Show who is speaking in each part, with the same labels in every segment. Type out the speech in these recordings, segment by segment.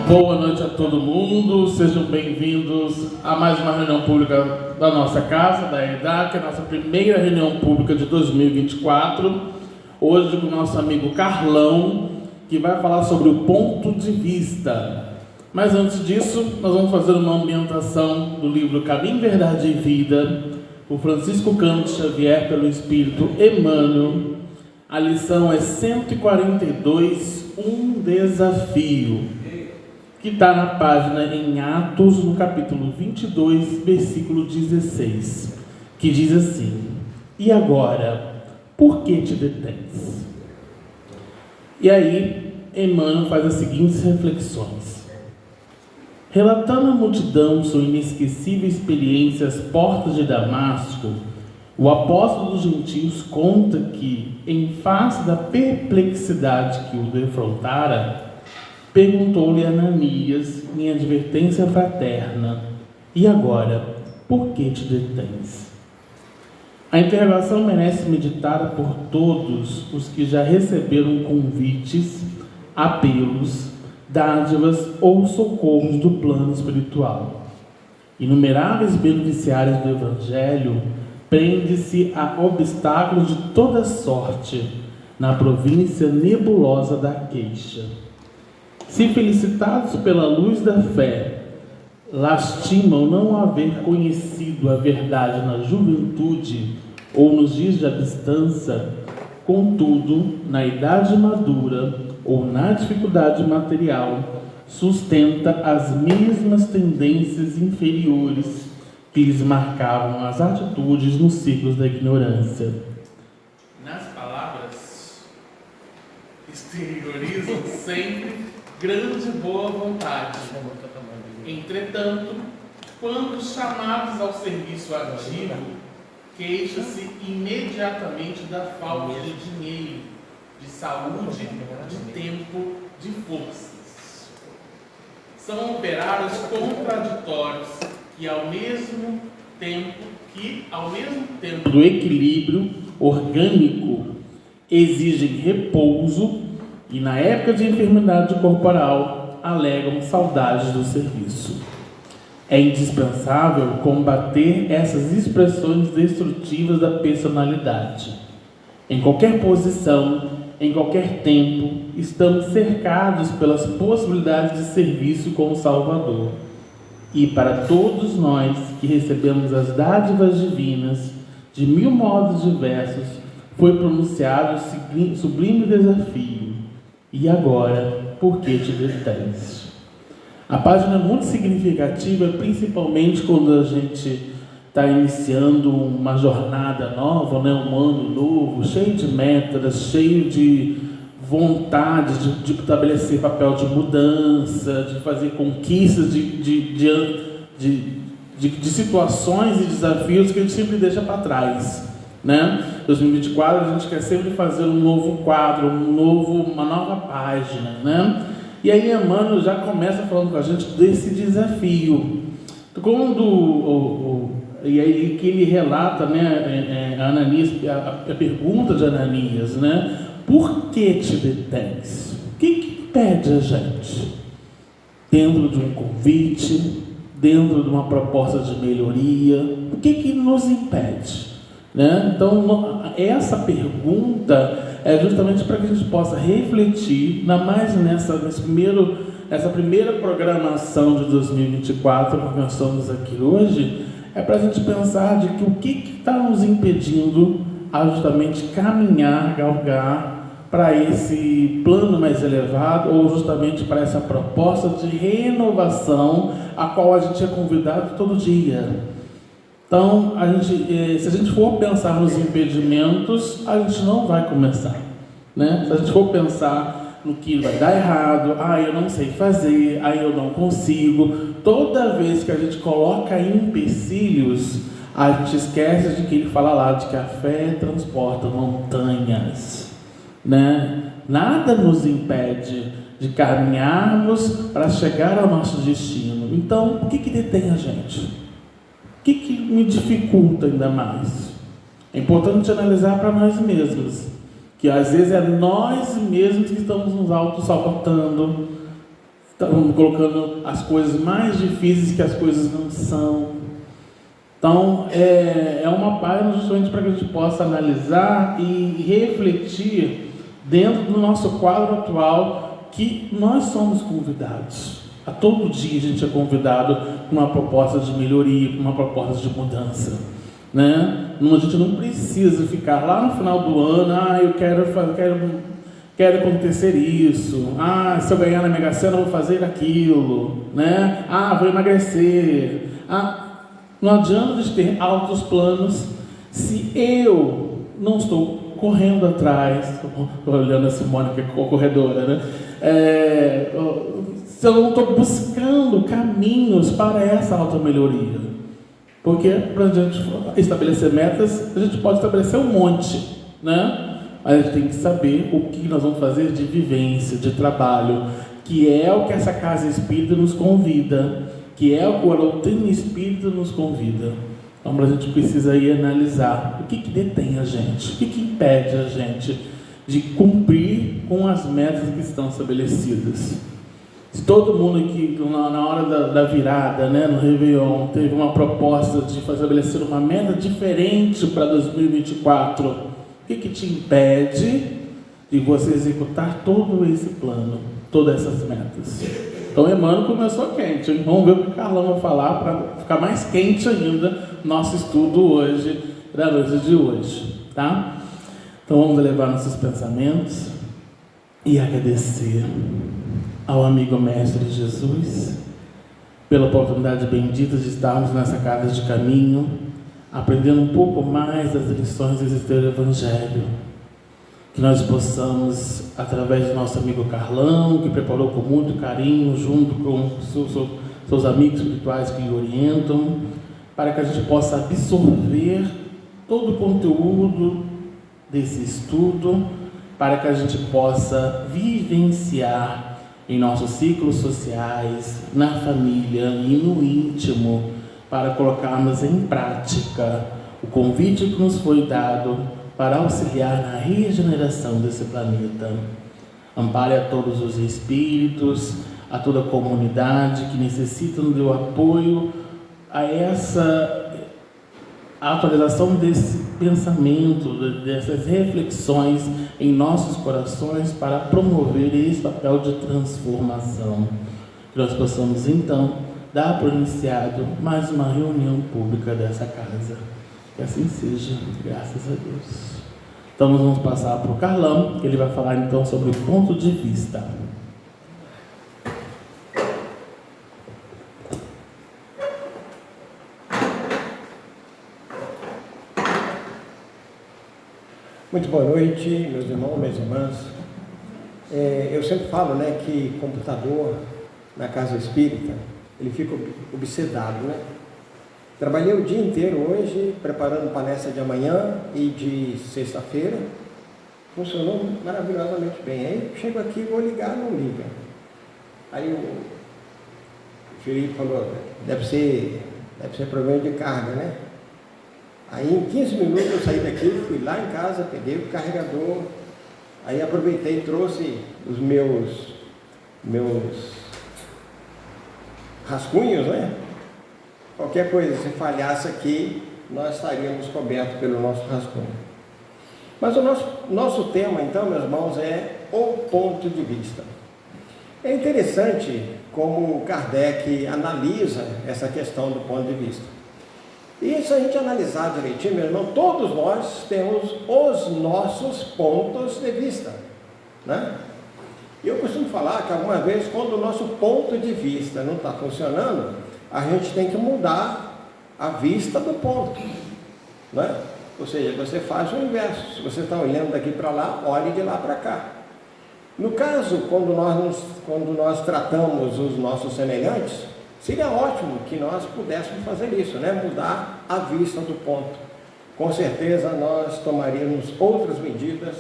Speaker 1: Boa noite a todo mundo, sejam bem-vindos a mais uma reunião pública da nossa casa, da EDAC, a nossa primeira reunião pública de 2024. Hoje com o nosso amigo Carlão, que vai falar sobre o ponto de vista. Mas antes disso, nós vamos fazer uma ambientação do livro Caminho, Verdade e Vida, por Francisco Cândido Xavier, pelo Espírito Emmanuel. A lição é 142, um desafio, que está na página em Atos, no capítulo 22, versículo 16, que diz assim: e agora, por que te detens? E aí, Emmanuel faz as seguintes reflexões. Relatando à multidão sua inesquecível experiência às portas de Damasco, o apóstolo dos gentios conta que, em face da perplexidade que o defrontara, perguntou-lhe Ananias, em advertência fraterna: e agora, por que te detens? A interrogação merece meditada por todos os que já receberam convites, apelos, dádivas ou socorros do plano espiritual. Inumeráveis beneficiários do Evangelho prende-se a obstáculos de toda sorte na província nebulosa da queixa. Se felicitados pela luz da fé, lastimam não haver conhecido a verdade na juventude ou nos dias de abistança, contudo, na idade madura ou na dificuldade material, sustenta as mesmas tendências inferiores que lhes marcavam as atitudes nos ciclos da ignorância. Nas palavras, exteriorizam sempre grande boa vontade. Entretanto, quando chamados ao serviço ativo, queixa-se imediatamente da falta de dinheiro, de saúde, de tempo, de forças. São operários contraditórios que, ao mesmo tempo do equilíbrio orgânico, exigem repouso e, na época de enfermidade corporal, alegam saudades do serviço. É indispensável combater essas expressões destrutivas da personalidade. Em qualquer posição, em qualquer tempo, estamos cercados pelas possibilidades de serviço com o Salvador. E para todos nós que recebemos as dádivas divinas, de mil modos diversos, foi pronunciado o sublime desafio: e agora, por que te detens? A página é muito significativa, principalmente quando a gente está iniciando uma jornada nova, né? Um ano novo, cheio de metas, cheio de vontade de estabelecer papel de mudança, de fazer conquistas de situações e desafios que a gente sempre deixa para trás, né? 2024 a gente quer sempre fazer um novo quadro, uma nova página, né? E aí Emmanuel já começa falando com a gente desse desafio. E aí que ele relata, né, Ananias, a pergunta de Ananias, né? Por que te detens? O que impede a gente? Dentro de um convite, dentro de uma proposta de melhoria, o que nos impede? Né? Então, essa pergunta é justamente para que a gente possa refletir, ainda mais nessa primeira programação de 2024 que nós estamos aqui hoje, é para a gente pensar de que o que está nos impedindo a justamente caminhar, galgar para esse plano mais elevado, ou justamente para essa proposta de renovação a qual a gente é convidado todo dia. Então, se a gente for pensar nos impedimentos, a gente não vai começar, né? Se a gente for pensar no que vai dar errado, eu não sei fazer, eu não consigo, toda vez que a gente coloca empecilhos, a gente esquece de que ele fala lá de que a fé transporta montanhas, né? Nada nos impede de caminharmos para chegar ao nosso destino. Então, o que detém a gente? O que me dificulta ainda mais? É importante analisar para nós mesmos, que às vezes é nós mesmos que estamos nos auto-sabotando, Estamos colocando as coisas mais difíceis que as coisas não são. Então, é uma página justamente para que a gente possa analisar e refletir dentro do nosso quadro atual, que nós somos convidados. A todo dia a gente é convidado com uma proposta de melhoria, com uma proposta de mudança, né? A gente não precisa ficar lá no final do ano, eu quero acontecer isso, se eu ganhar na Mega Sena eu vou fazer aquilo, né? Vou emagrecer, não adianta a gente ter altos planos se eu não estou correndo atrás. Estou olhando a Simone, que é corredora, né? Se eu não estou buscando caminhos para essa automelhoria. Porque para a gente estabelecer metas, a gente pode estabelecer um monte, né? A gente tem que saber o que nós vamos fazer de vivência, de trabalho, que é o que essa casa espírita nos convida, que é o que a doutrina espírita nos convida. Então a gente precisa aí analisar o que detém a gente, o que impede a gente de cumprir com as metas que estão estabelecidas. Se todo mundo aqui, na hora da virada, né, no Réveillon, teve uma proposta de estabelecer uma meta diferente para 2024, o que te impede de você executar todo esse plano, todas essas metas? Então, Emmanuel começou quente, hein? Vamos ver o que o Carlão vai falar para ficar mais quente ainda nosso estudo hoje, da noite de hoje, tá? Então, vamos elevar nossos pensamentos e agradecer ao amigo Mestre Jesus pela oportunidade bendita de estarmos nessa casa de caminho, aprendendo um pouco mais das lições do Evangelho. Que nós possamos, através do nosso amigo Carlão, que preparou com muito carinho, junto com seus amigos espirituais que lhe orientam, para que a gente possa absorver todo o conteúdo desse estudo, para que a gente possa vivenciar em nossos ciclos sociais, na família e no íntimo, para colocarmos em prática o convite que nos foi dado para auxiliar na regeneração desse planeta. Ampare a todos os espíritos, a toda a comunidade que necessitam do apoio a essa atualização desse pensamento, dessas reflexões em nossos corações para promover esse papel de transformação. Que nós possamos então dar por iniciado mais uma reunião pública dessa casa. Que assim seja, graças a Deus. Então nós vamos passar para o Carlão, que ele vai falar então sobre o ponto de vista.
Speaker 2: Muito boa noite, meus irmãos, minhas irmãs. Eu sempre falo, né, que computador na casa espírita, ele fica obsedado, né? Trabalhei o dia inteiro hoje, preparando palestra de amanhã e de sexta-feira. Funcionou maravilhosamente bem. Aí chego aqui, vou ligar, não liga. Aí o Felipe falou, deve ser problema de carga, né? Aí em 15 minutos eu saí daqui, fui lá em casa, peguei o carregador, aí aproveitei e trouxe os meus rascunhos, né? Qualquer coisa, se falhasse aqui, nós estaríamos cobertos pelo nosso rascunho. Mas o nosso tema, então, meus irmãos, é o ponto de vista. É interessante como Kardec analisa essa questão do ponto de vista. E se a gente analisar direitinho, meu irmão, todos nós temos os nossos pontos de vista, né? E eu costumo falar que alguma vez, quando o nosso ponto de vista não está funcionando, a gente tem que mudar a vista do ponto, né? Ou seja, você faz o inverso. Se você está olhando daqui para lá, olhe de lá para cá. No caso, quando nós tratamos os nossos semelhantes, seria ótimo que nós pudéssemos fazer isso, né? Mudar a vista do ponto. Com certeza nós tomaríamos outras medidas,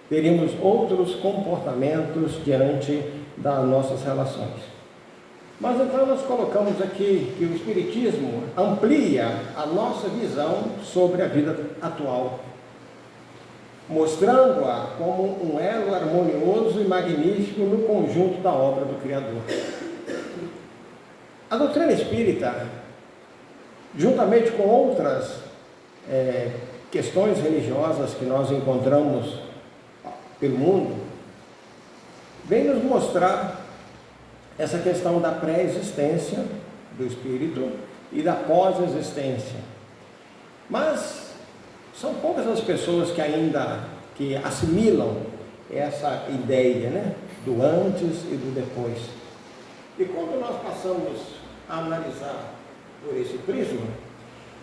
Speaker 2: teríamos outros comportamentos diante das nossas relações. Mas então nós colocamos aqui que o Espiritismo amplia a nossa visão sobre a vida atual, mostrando-a como um elo harmonioso e magnífico no conjunto da obra do Criador. A doutrina espírita, juntamente com outras questões religiosas que nós encontramos pelo mundo, vem nos mostrar essa questão da pré-existência do espírito e da pós-existência. Mas são poucas as pessoas que ainda assimilam essa ideia, né, do antes e do depois. E quando nós passamos a analisar por esse prisma,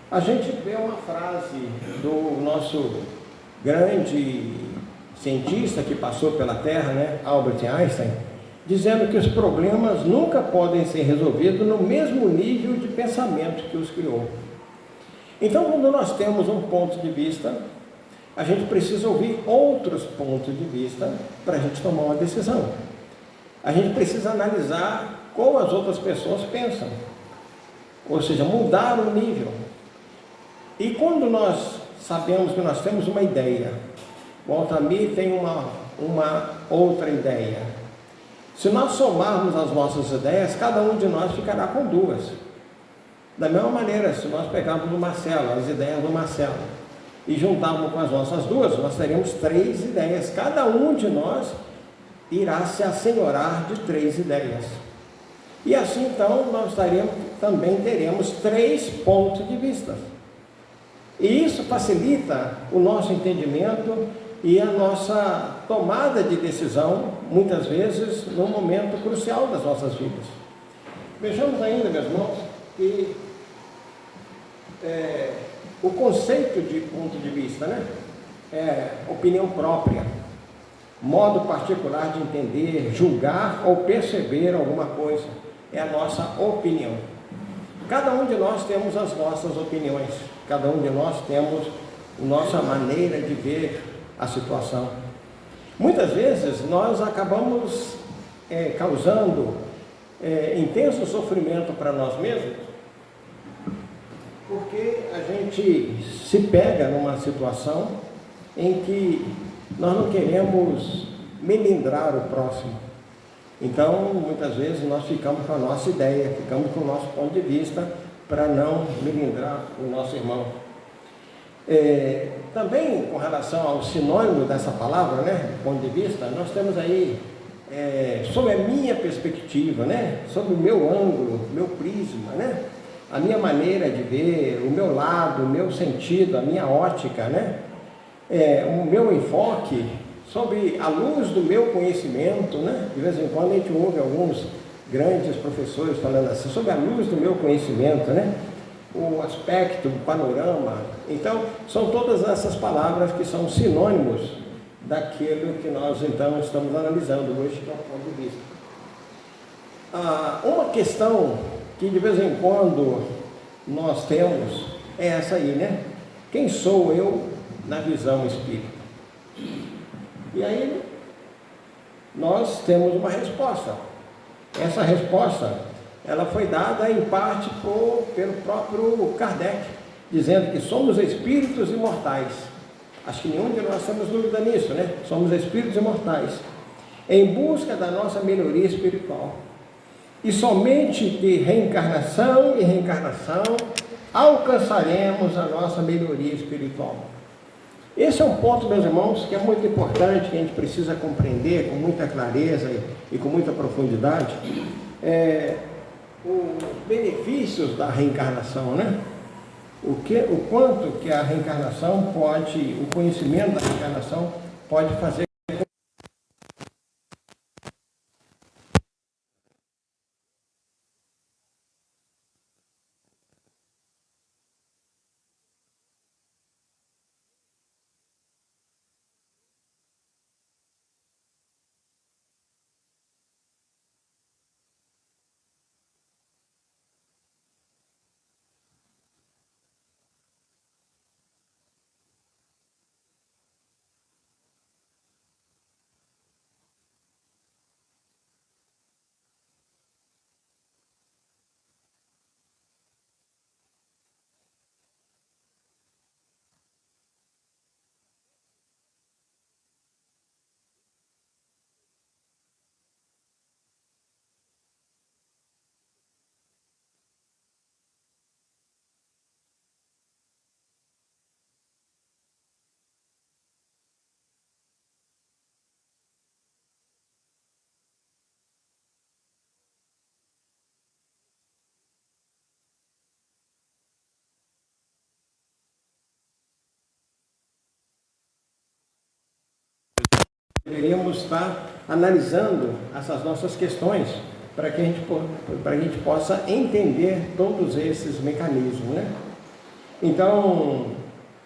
Speaker 2: a gente vê uma frase do nosso grande cientista que passou pela Terra, né, Albert Einstein, dizendo que os problemas nunca podem ser resolvidos no mesmo nível de pensamento que os criou. Então, quando nós temos um ponto de vista, a gente precisa ouvir outros pontos de vista para a gente tomar uma decisão. A gente precisa analisar como as outras pessoas pensam, ou seja, mudar o nível. E quando nós sabemos que nós temos uma ideia, o Altamir tem uma outra ideia, se nós somarmos as nossas ideias, cada um de nós ficará com duas. Da mesma maneira, se nós pegarmos o Marcelo, as ideias do Marcelo, e juntarmos com as nossas duas, nós teremos 3 ideias. Cada um de nós irá se assenhorar de 3 ideias. E assim, então, nós também teremos 3 pontos de vista. E isso facilita o nosso entendimento e a nossa tomada de decisão, muitas vezes, num momento crucial das nossas vidas. Vejamos ainda, meus irmãos, que o conceito de ponto de vista, né, é opinião própria, modo particular de entender, julgar ou perceber alguma coisa. É a nossa opinião. Cada um de nós temos as nossas opiniões, cada um de nós temos a nossa maneira de ver a situação. Muitas vezes nós acabamos causando intenso sofrimento para nós mesmos, porque a gente se pega numa situação em que nós não queremos melindrar o próximo. Então, muitas vezes nós ficamos com a nossa ideia, ficamos com o nosso ponto de vista para não melindrar o nosso irmão. Também com relação ao sinônimo dessa palavra, né, ponto de vista, nós temos aí, sob a minha perspectiva, né, sob o meu ângulo, meu prisma, né, a minha maneira de ver, o meu lado, o meu sentido, a minha ótica, né, o meu enfoque, sob a luz do meu conhecimento, né, de vez em quando a gente ouve alguns grandes professores falando assim, sob a luz do meu conhecimento, né, o aspecto, o panorama. Então, são todas essas palavras que são sinônimos daquilo que nós, então, estamos analisando hoje, que é o ponto de vista. Uma questão que, de vez em quando, nós temos é essa aí, né? Quem sou eu na visão espírita? E aí, nós temos uma resposta. Essa resposta, ela foi dada em parte pelo próprio Kardec, dizendo que somos espíritos imortais. Acho que nenhum de nós temos dúvida nisso, né? Somos espíritos imortais, em busca da nossa melhoria espiritual. E somente de reencarnação e reencarnação alcançaremos a nossa melhoria espiritual. Esse é um ponto, meus irmãos, que é muito importante, que a gente precisa compreender com muita clareza e com muita profundidade. Os benefícios da reencarnação, né? O quanto que a reencarnação pode, o conhecimento da reencarnação pode fazer deveríamos estar analisando essas nossas questões para que a gente possa entender todos esses mecanismos, né? Então,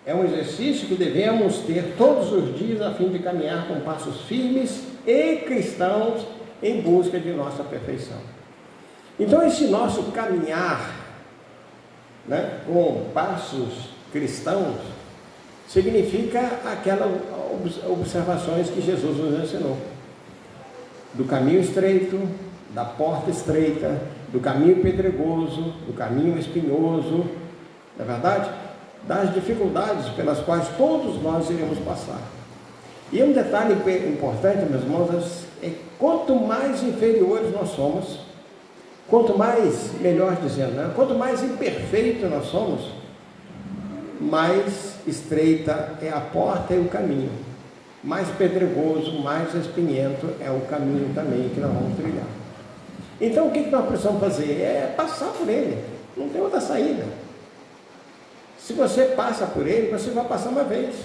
Speaker 2: é um exercício que devemos ter todos os dias a fim de caminhar com passos firmes e cristãos em busca de nossa perfeição. Então, esse nosso caminhar, né, com passos cristãos significa aquelas observações que Jesus nos ensinou: do caminho estreito, da porta estreita, do caminho pedregoso, do caminho espinhoso, não é verdade? Das dificuldades pelas quais todos nós iremos passar. E um detalhe importante, meus irmãos, é quanto mais inferiores nós somos, quanto mais, melhor dizendo, né? Quanto mais imperfeito nós somos, mais estreita é a porta e o caminho, mais pedregoso, mais espinhento é o caminho também que nós vamos trilhar. Então o que nós precisamos fazer? É passar por ele, não tem outra saída. Se você passa por ele, você vai passar uma vez.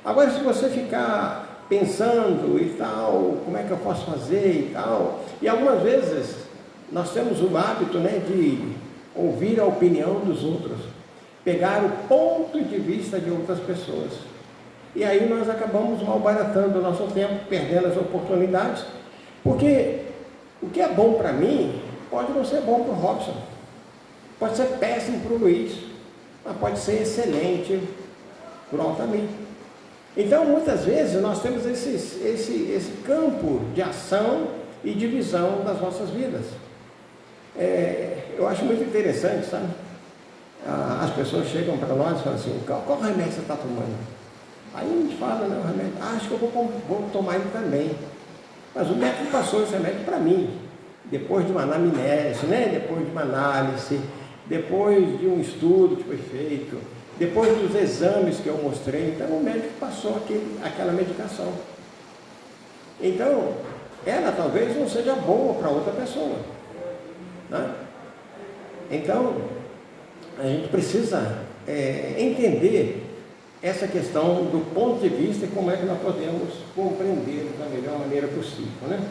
Speaker 2: Agora, se você ficar pensando e tal, como é que eu posso fazer e tal, e algumas vezes nós temos o hábito, né, de ouvir a opinião dos outros, pegar o ponto de vista de outras pessoas. E aí nós acabamos malbaratando o nosso tempo, perdendo as oportunidades, porque o que é bom para mim pode não ser bom para o Robson, pode ser péssimo para o Luiz, mas pode ser excelente para o Altamir. Então, muitas vezes, nós temos esse campo de ação e de visão das nossas vidas. Eu acho muito interessante, sabe? As pessoas chegam para nós e falam assim: qual remédio você está tomando? Aí a gente fala: não, remédio, acho que eu vou tomar ele também. Mas o médico passou esse remédio para mim, depois de uma anamnese, né? Depois de uma análise, depois de um estudo que foi feito, depois dos exames que eu mostrei. Então o médico passou aquela medicação. Então, ela talvez não seja boa para outra pessoa, né? Então, a gente precisa entender essa questão do ponto de vista e como é que nós podemos compreender da melhor maneira possível, né?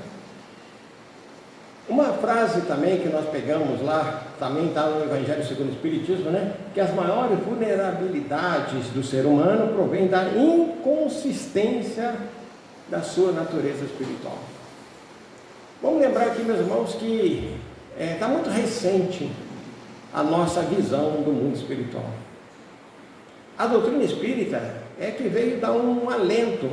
Speaker 2: Uma frase também que nós pegamos lá, também está no Evangelho segundo o Espiritismo, né? Que as maiores vulnerabilidades do ser humano provêm da inconsistência da sua natureza espiritual. Vamos lembrar aqui, meus irmãos, que está muito recente a nossa visão do mundo espiritual. A doutrina espírita é que veio dar um alento,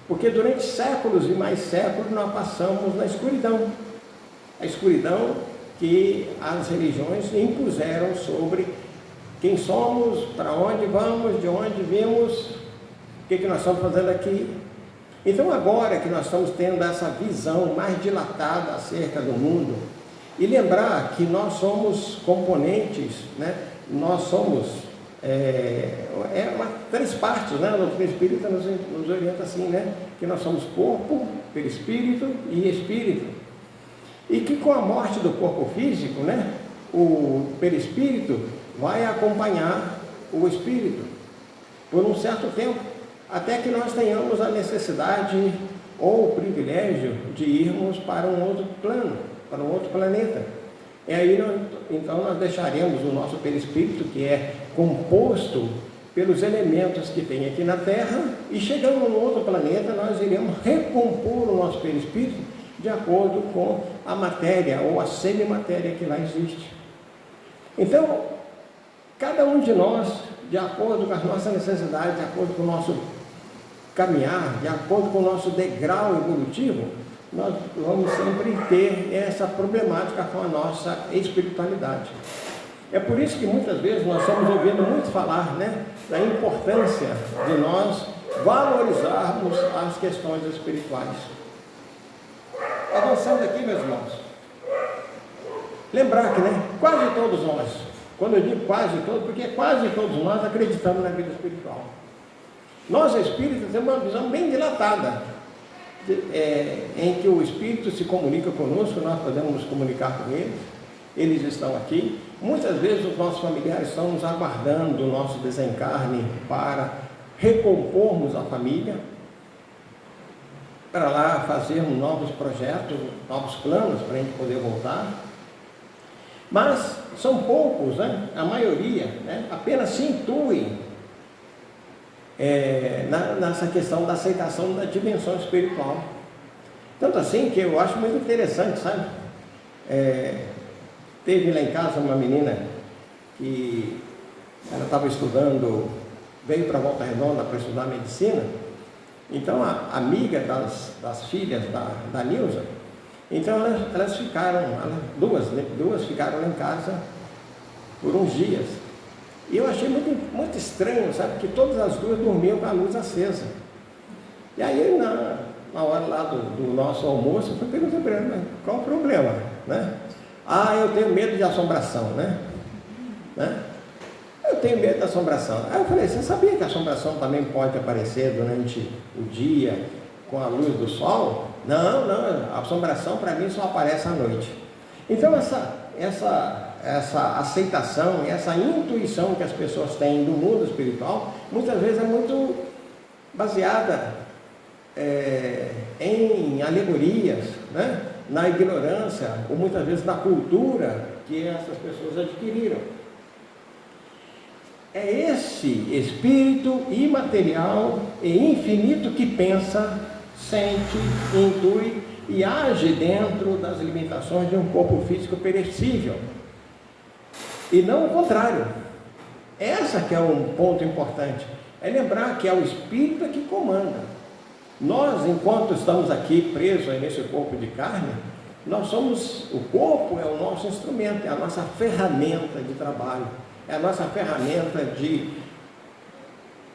Speaker 2: porque durante séculos e mais séculos nós passamos na escuridão. A escuridão que as religiões impuseram sobre quem somos, para onde vamos, de onde vimos, o que nós estamos fazendo aqui. Então, agora que nós estamos tendo essa visão mais dilatada acerca do mundo, e lembrar que nós somos componentes, né? Nós somos três partes, né? A doutrina espírita nos orienta assim, né? Que nós somos corpo, perispírito e espírito. E que com a morte do corpo físico, né, o perispírito vai acompanhar o espírito por um certo tempo, até que nós tenhamos a necessidade ou o privilégio de irmos para um outro plano, para um outro planeta. E aí então nós deixaremos o nosso perispírito, que é composto pelos elementos que tem aqui na Terra, e chegando no outro planeta nós iremos recompor o nosso perispírito de acordo com a matéria ou a semimatéria que lá existe. Então, cada um de nós, de acordo com as nossas necessidades, de acordo com o nosso caminhar, de acordo com o nosso degrau evolutivo, nós vamos sempre ter essa problemática com a nossa espiritualidade. É por isso que muitas vezes nós estamos ouvindo muito falar, né, da importância de nós valorizarmos as questões espirituais. Avançando aqui, meus irmãos, lembrar que, né, quase todos nós, quando eu digo quase todos, porque quase todos nós acreditamos na vida espiritual. Nós espíritas temos uma visão bem dilatada, em que o espírito se comunica conosco, nós podemos nos comunicar com eles estão aqui. Muitas vezes os nossos familiares estão nos aguardando o nosso desencarne para recompormos a família. para lá fazermos novos projetos, novos planos para a gente poder voltar. Mas são poucos, né? A maioria, né? Apenas se intuem nessa questão da aceitação da dimensão espiritual. Tanto assim que eu acho muito interessante, sabe? Teve lá em casa uma menina que ela estava estudando, veio para Volta Redonda para estudar medicina. Então a amiga das filhas da Nilza, então elas ficaram, duas ficaram lá em casa por uns dias. E eu achei muito estranho, sabe, que todas as duas dormiam com a luz acesa. E aí na hora lá do nosso almoço, eu perguntei para ela, mas qual o problema, né? Eu tenho medo de assombração, né? Eu tenho medo da assombração. Aí eu falei, você sabia que a assombração também pode aparecer durante o dia com a luz do sol? Não, a assombração para mim só aparece à noite. Então essa aceitação, essa intuição que as pessoas têm do mundo espiritual, muitas vezes é muito baseada em alegorias, né? Na ignorância, ou muitas vezes na cultura que essas pessoas adquiriram. É esse espírito imaterial e infinito que pensa, sente, intui e age dentro das limitações de um corpo físico perecível. E não o contrário. Essa que é um ponto importante. É lembrar que é o espírito que comanda. Nós, enquanto estamos aqui presos nesse corpo de carne, o corpo é o nosso instrumento, é a nossa ferramenta de trabalho. É a nossa ferramenta de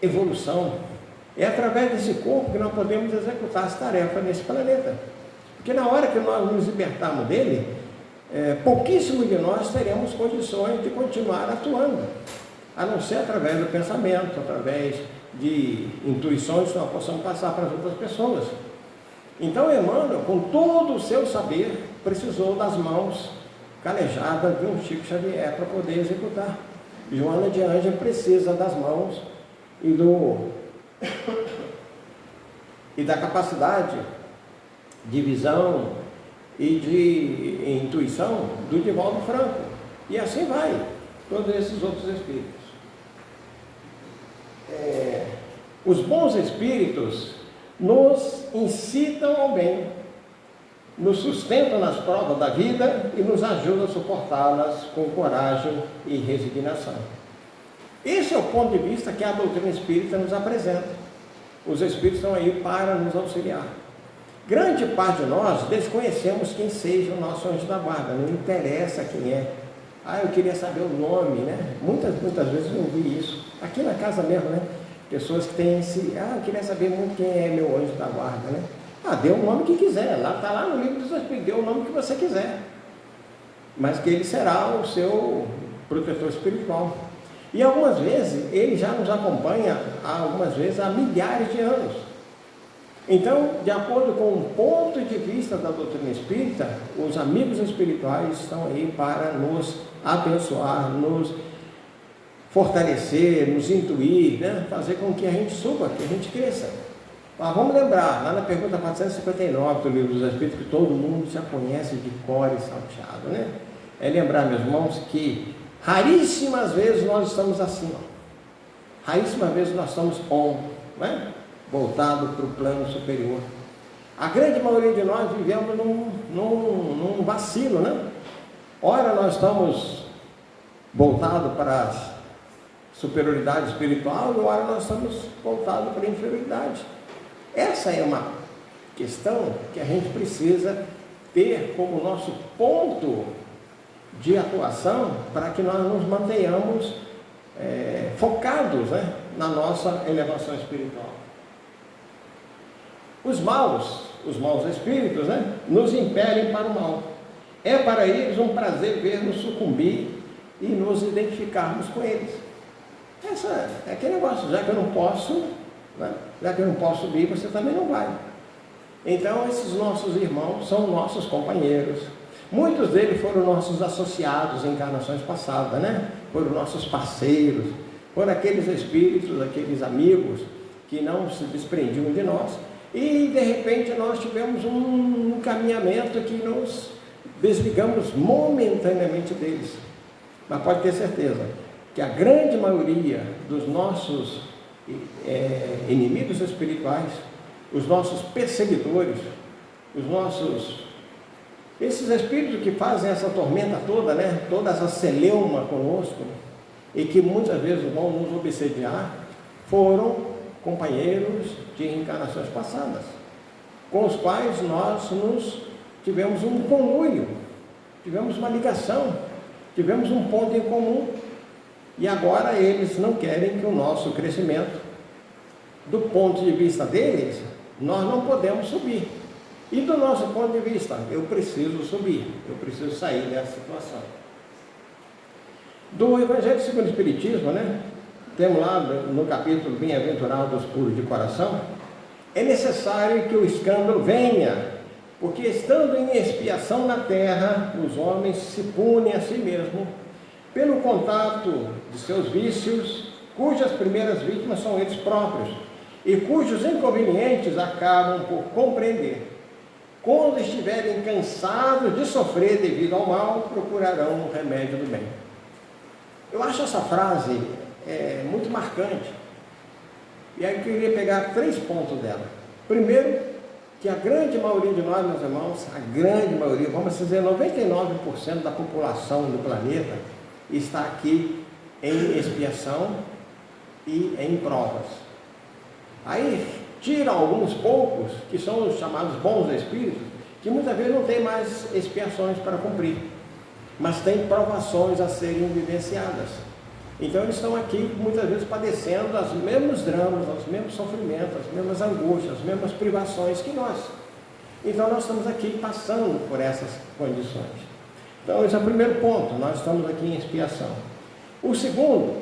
Speaker 2: evolução. É através desse corpo que nós podemos executar as tarefas nesse planeta. Porque na hora que nós nos libertarmos dele, pouquíssimo de nós teremos condições de continuar atuando, a não ser através do pensamento, através de intuições que nós possamos passar para as outras pessoas. Então Emmanuel, com todo o seu saber, precisou das mãos calejadas de um Chico Xavier para poder executar. Joana de Ângeles precisa das mãos e da capacidade de visão e de intuição do Divaldo Franco. E assim vai, todos esses outros espíritos. Os bons espíritos nos incitam ao bem, nos sustentam nas provas da vida e nos ajudam a suportá-las com coragem e resignação. Esse é o ponto de vista que a doutrina espírita nos apresenta. Os espíritos estão aí para nos auxiliar. Grande parte de nós desconhecemos quem seja o nosso anjo da guarda, não interessa quem é. Eu queria saber o nome, né? Muitas vezes eu ouvi isso. Aqui na casa mesmo, né? Pessoas que têm eu queria saber muito quem é meu anjo da guarda, né? Dê o nome que quiser, está lá no livro dos Espíritos, dê o nome que você quiser. Mas que ele será o seu protetor espiritual. E algumas vezes, ele já nos acompanha, algumas vezes, há milhares de anos. Então, de acordo com o ponto de vista da doutrina espírita, os amigos espirituais estão aí para nos abençoar, nos fortalecer, nos intuir, né? Fazer com que a gente suba, que a gente cresça. Vamos lembrar, lá na pergunta 459 do Livro dos Espíritos, que todo mundo já conhece de cor e salteado, né? É lembrar, meus irmãos, que raríssimas vezes nós estamos assim, raríssimas vezes nós estamos né? Voltado para o plano superior. A grande maioria de nós vivemos num vacilo, né? Ora nós estamos voltados para a superioridade espiritual e ora nós estamos voltados para a inferioridade. Essa é uma questão que a gente precisa ter como nosso ponto de atuação para que nós nos mantenhamos focados, né, na nossa elevação espiritual. Os maus espíritos, né, nos impelem para o mal. É para eles um prazer ver-nos sucumbir e nos identificarmos com eles. Essa é aquele negócio, já que eu não posso, né, já que eu não posso subir, você também não vai. Então esses nossos irmãos são nossos companheiros. Muitos deles foram nossos associados em encarnações passadas, né? Foram nossos parceiros, foram aqueles espíritos, aqueles amigos que não se desprendiam de nós E de repente nós tivemos um encaminhamento que nos desligamos momentaneamente deles. Mas pode ter certeza que a grande maioria dos nossos inimigos espirituais, os nossos perseguidores, esses espíritos que fazem essa tormenta toda, né? Toda essa celeuma conosco, e que muitas vezes vão nos obsediar, foram companheiros de reencarnações passadas, com os quais nós tivemos um conluio, tivemos uma ligação, tivemos um ponto em comum, e agora eles não querem que o nosso crescimento, do ponto de vista deles, nós não podemos subir. E do nosso ponto de vista, eu preciso subir, eu preciso sair dessa situação. Do Evangelho segundo o Espiritismo, né? Temos lá no capítulo Bem-aventurados puros de coração, é necessário que o escândalo venha, porque estando em expiação na terra, os homens se punem a si mesmos, pelo contato de seus vícios, cujas primeiras vítimas são eles próprios, e cujos inconvenientes acabam por compreender. Quando estiverem cansados de sofrer devido ao mal, procurarão o remédio do bem. Eu acho essa frase muito marcante. E aí eu queria pegar 3 pontos dela. Primeiro, que a grande maioria de nós, meus irmãos, a grande maioria, vamos dizer 99% da população do planeta, está aqui em expiação e em provas. Aí tira alguns poucos, que são os chamados bons espíritos, que muitas vezes não tem mais expiações para cumprir, mas tem provações a serem vivenciadas. Então eles estão aqui muitas vezes padecendo os mesmos dramas, os mesmos sofrimentos, as mesmas angústias, as mesmas privações que nós. Então nós estamos aqui passando por essas condições. Então esse é o primeiro ponto, nós estamos aqui em expiação. O segundo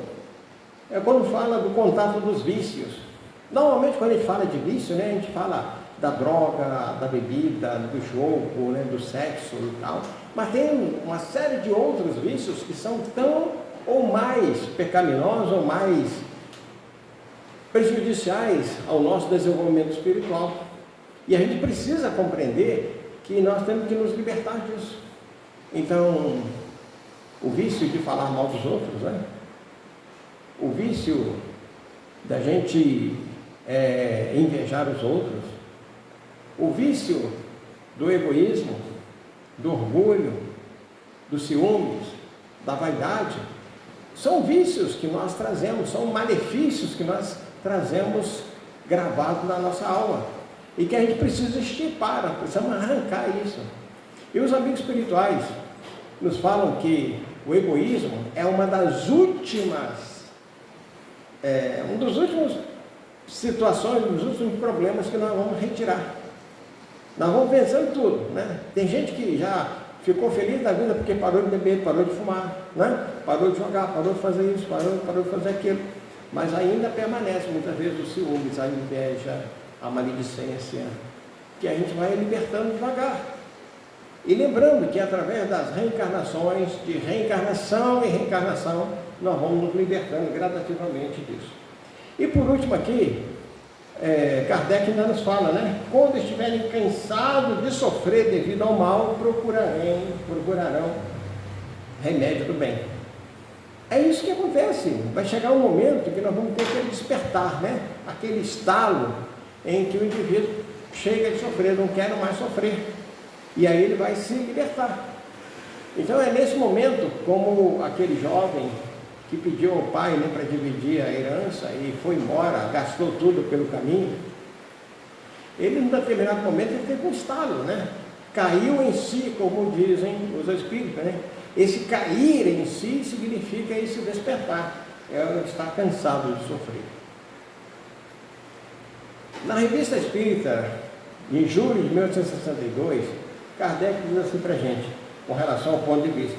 Speaker 2: é quando fala do contato dos vícios. Normalmente quando a gente fala de vício, né, a gente fala da droga, da bebida, do jogo, né, do sexo e tal, mas tem uma série de outros vícios que são tão ou mais pecaminosos ou mais prejudiciais ao nosso desenvolvimento espiritual. E a gente precisa compreender que nós temos que nos libertar disso. Então, o vício de falar mal dos outros, né? O vício da gente invejar os outros, o vício do egoísmo, do orgulho, do ciúmes, da vaidade, são vícios que nós trazemos, são malefícios que nós trazemos gravados na nossa alma e que a gente precisa extirpar, precisamos arrancar isso. E os amigos espirituais nos falam que o egoísmo é uma das últimas, um dos últimos situações, um dos últimos problemas que nós vamos retirar. Nós vamos pensando tudo, né? Tem gente que já ficou feliz da vida porque parou de beber, parou de fumar, né? Parou de jogar, parou de fazer isso, parou de fazer aquilo. Mas ainda permanece muitas vezes os ciúmes, a inveja, a maledicência, que a gente vai libertando devagar. E lembrando que através das reencarnações, de reencarnação e reencarnação, nós vamos nos libertando gradativamente disso. E por último aqui, Kardec ainda nos fala, né? Quando estiverem cansados de sofrer devido ao mal, procurarão remédio do bem. É isso que acontece. Vai chegar um momento que nós vamos ter aquele despertar, né? Aquele estalo em que o indivíduo chega de sofrer, não quer mais sofrer. E aí ele vai se libertar. Então é nesse momento, como aquele jovem que pediu ao pai, né, para dividir a herança e foi embora, gastou tudo pelo caminho, ele, num determinado momento, ele teve um estalo, né? Caiu em si, como dizem os espíritos, né? Esse cair em si significa esse despertar, é estar cansado de sofrer. Na Revista Espírita, em julho de 1862, Kardec diz assim para a gente, com relação ao ponto de vista: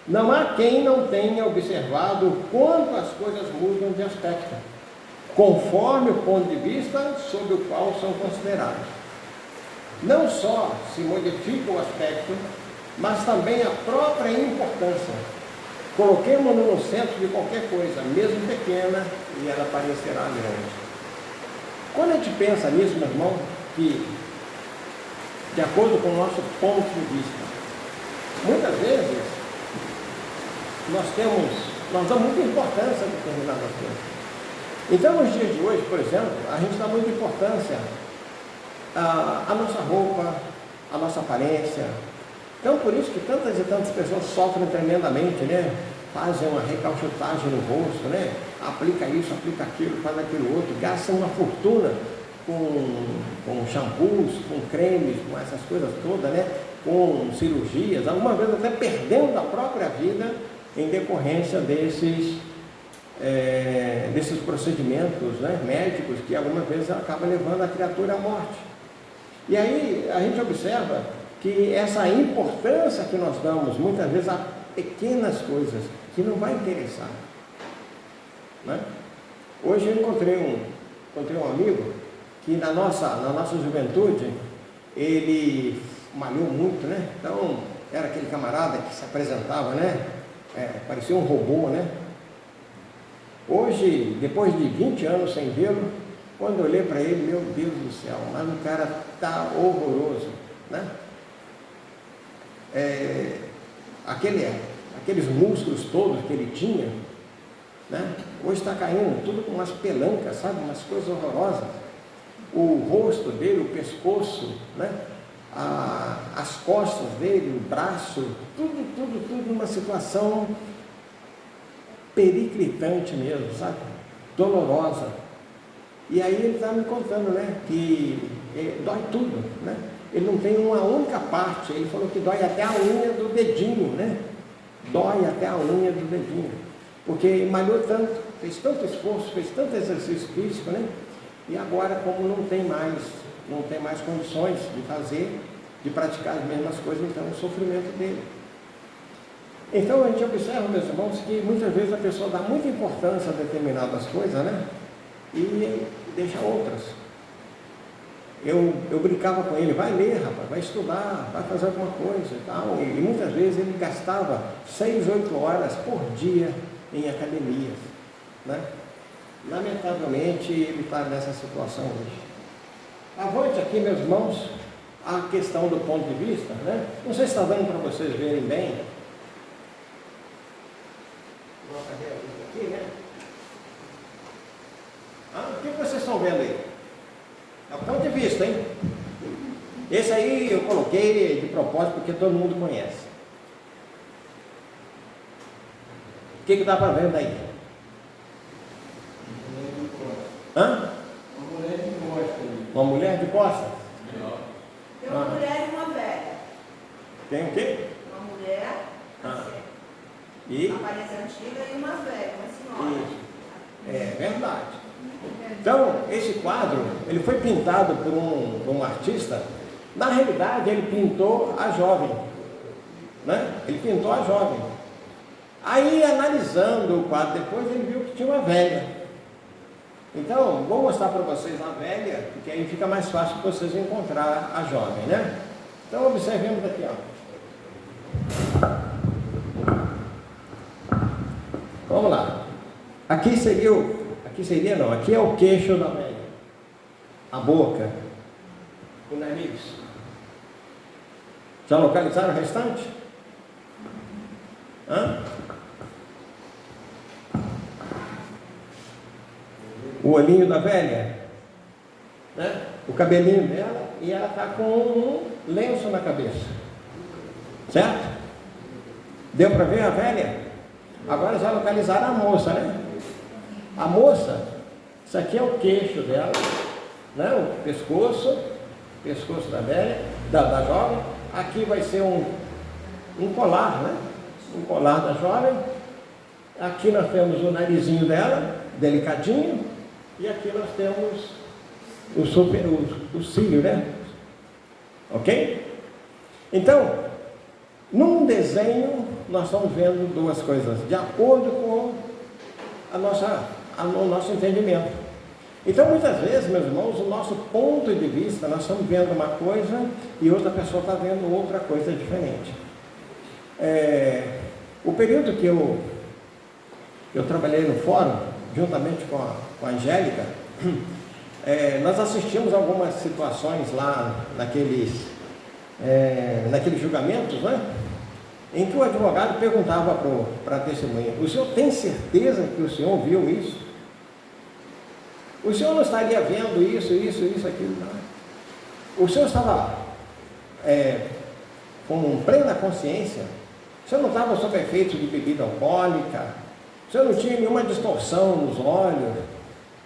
Speaker 2: não há quem não tenha observado o quanto as coisas mudam de aspecto, conforme o ponto de vista sob o qual são consideradas. Não só se modifica o aspecto, mas também a própria importância. Coloquemo-nos no centro de qualquer coisa, mesmo pequena, e ela parecerá grande. Quando a gente pensa nisso, meu irmão, que, de acordo com o nosso ponto de vista, muitas vezes nós damos muita importância a determinadas coisas. Então, nos dias de hoje, por exemplo, a gente dá muita importância à nossa roupa, à nossa aparência. Então, por isso que tantas e tantas pessoas sofrem tremendamente, né? Fazem uma recalchutagem no rosto, né? Aplica isso, aplica aquilo, faz aquilo outro, gastam uma fortuna com shampoos, com cremes, com essas coisas todas, né? Com cirurgias, algumas vezes até perdendo a própria vida em decorrência desses procedimentos, né, médicos, que algumas vezes acabam levando a criatura à morte. E aí a gente observa que essa importância que nós damos muitas vezes a pequenas coisas que não vai interessar, né? Hoje eu encontrei um amigo que na nossa juventude ele malhou muito, né? Então era aquele camarada que se apresentava, né? Parecia um robô, né? Hoje, depois de 20 anos sem vê-lo, quando eu olhei para ele, meu Deus do céu, mas o cara está horroroso, né? Aqueles músculos todos que ele tinha, né? Hoje está caindo, tudo com umas pelancas, sabe? Umas coisas horrorosas. O rosto dele, o pescoço, né? As costas dele, o braço, tudo numa situação periclitante mesmo, sabe? Dolorosa. E aí ele está me contando, né? Que dói tudo, né? Ele não tem uma única parte, ele falou que dói até a unha do dedinho, né? Dói até a unha do dedinho. Porque malhou tanto, fez tanto esforço, fez tanto exercício físico, né? E agora, como não tem mais condições de praticar as mesmas coisas, então o sofrimento dele. Então a gente observa, meus irmãos, que muitas vezes a pessoa dá muita importância a determinadas coisas, né? E deixa outras. Eu brincava com ele, vai ler, rapaz, vai estudar, vai fazer alguma coisa e tal. E muitas vezes ele gastava 6, 8 horas por dia em academias, né? Lamentavelmente ele está nessa situação hoje. Avante aqui, meus irmãos, a questão do ponto de vista, né? Não sei se está dando para vocês verem bem. Aqui, né? O que vocês estão vendo aí? É o ponto de vista, hein? Esse aí eu coloquei de propósito porque todo mundo conhece. O que dá para ver daí? Hã?
Speaker 3: Uma mulher de costas.
Speaker 2: Uma mulher de costas?
Speaker 4: Tem uma mulher e uma velha.
Speaker 2: Tem o quê?
Speaker 4: Uma mulher,
Speaker 2: E?
Speaker 4: aparência antiga, e uma velha, uma senhora.
Speaker 2: Isso. É verdade. Então, esse quadro, ele foi pintado por um artista. Na realidade, ele pintou a jovem, né? Ele pintou a jovem. Aí, analisando o quadro depois, ele viu que tinha uma velha. Então, vou mostrar para vocês a velha, porque aí fica mais fácil para vocês encontrar a jovem, né? Então, observemos aqui, ó. Vamos lá. Aqui é o queixo da velha, a boca, o nariz. Já localizaram o restante? O olhinho da velha, né? O cabelinho dela, e ela está com um lenço na cabeça, certo? Deu para ver a velha? Agora já localizaram a moça, né? A moça, isso aqui é o queixo dela, né? O pescoço da velha, da jovem. Aqui vai ser um colar, né? Um colar da jovem. Aqui nós temos o narizinho dela, delicadinho. E aqui nós temos o cílio, né? Ok? Então, num desenho, nós estamos vendo duas coisas, de acordo com o nosso entendimento. Então, muitas vezes, meus irmãos, o nosso ponto de vista, nós estamos vendo uma coisa e outra pessoa está vendo outra coisa diferente. O período que eu trabalhei no fórum, juntamente com a Angélica, nós assistimos algumas situações lá naqueles julgamentos, né? Em que o advogado perguntava para a testemunha: o senhor tem certeza que o senhor viu isso? O senhor não estaria vendo isso, aquilo? Não. O senhor estava com plena consciência? O senhor não estava sob efeito de bebida alcoólica? O senhor não tinha nenhuma distorção nos olhos?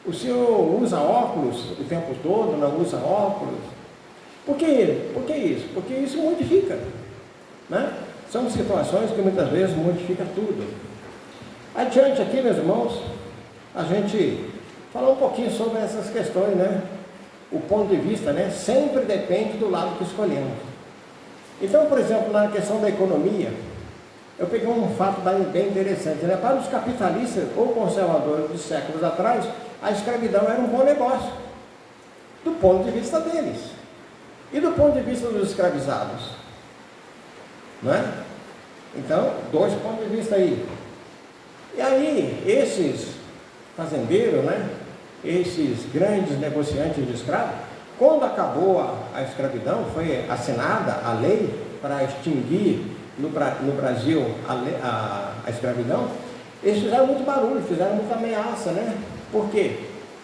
Speaker 2: O senhor usa óculos o tempo todo? Não usa óculos? Por que isso? Porque isso modifica, né? São situações que muitas vezes modificam tudo. Adiante aqui, meus irmãos, a gente falar um pouquinho sobre essas questões, né? O ponto de vista, né? Sempre depende do lado que escolhemos. Então, por exemplo, na questão da economia, eu peguei um fato bem interessante, né? Para os capitalistas ou conservadores de séculos atrás, a escravidão era um bom negócio, do ponto de vista deles. E do ponto de vista dos escravizados, não é? Então, dois pontos de vista aí. E aí, esses fazendeiros, né? Esses grandes negociantes de escravos, quando acabou a escravidão, foi assinada a lei para extinguir no Brasil a escravidão, eles fizeram muito barulho, fizeram muita ameaça, né? Por quê?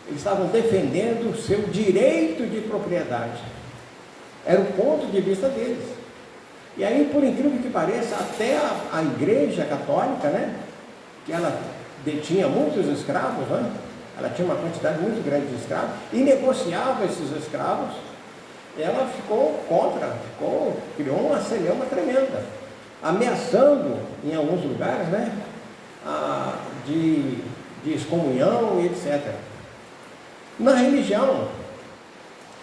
Speaker 2: Eles estavam defendendo o seu direito de propriedade. Era o ponto de vista deles. E aí, por incrível que pareça, até a Igreja Católica, né? Que ela detinha muitos escravos, né? Ela tinha uma quantidade muito grande de escravos e negociava esses escravos. Ela ficou contra, criou uma celeuma tremenda, ameaçando em alguns lugares, né, de excomunhão e etc. Na religião,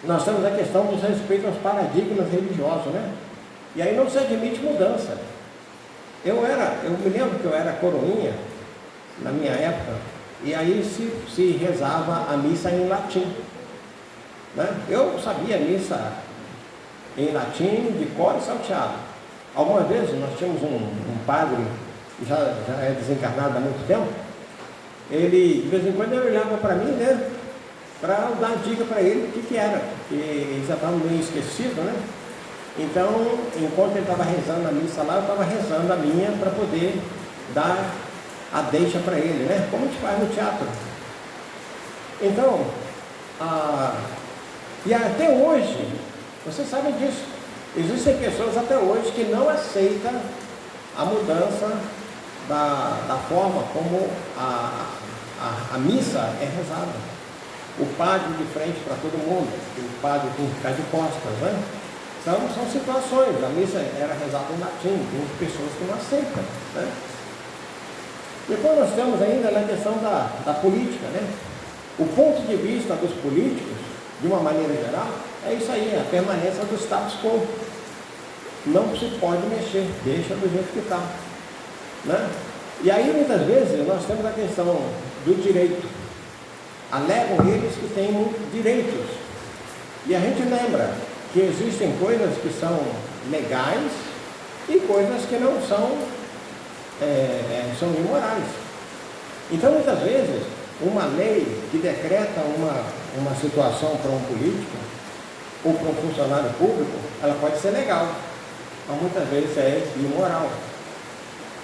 Speaker 2: nós temos a questão dos respeito aos paradigmas religiosos, né? E aí não se admite mudança. Eu me lembro que eu era coroinha na minha época, e aí se rezava a missa em latim, né? Eu sabia a missa em latim de cor e salteado. Algumas vezes nós tínhamos um padre, já é desencarnado há muito tempo, ele de vez em quando ele olhava para mim, né, para dar dica para ele o que era, porque eles já estavam meio esquecidos, né? Então, enquanto ele estava rezando a missa lá, eu estava rezando a minha para poder dar a deixa para ele, né? Como a gente faz no teatro. Então, e até hoje, vocês sabem disso, existem pessoas até hoje que não aceitam a mudança da forma como a missa é rezada. O padre de frente para todo mundo, o padre tem que ficar de costas, né? Então, são situações, a missa era rezada em latim, tem pessoas que não aceitam, né? Depois nós temos ainda na questão da política, né? O ponto de vista dos políticos, de uma maneira geral, é isso aí, a permanência do status quo. Não se pode mexer, deixa do jeito que está, né? E aí, muitas vezes, nós temos a questão do direito. Alegam eles que têm direitos. E a gente lembra que existem coisas que são legais e coisas que não são imorais. Então, muitas vezes, uma lei que decreta uma situação para um político ou para um funcionário público, ela pode ser legal, mas muitas vezes é imoral.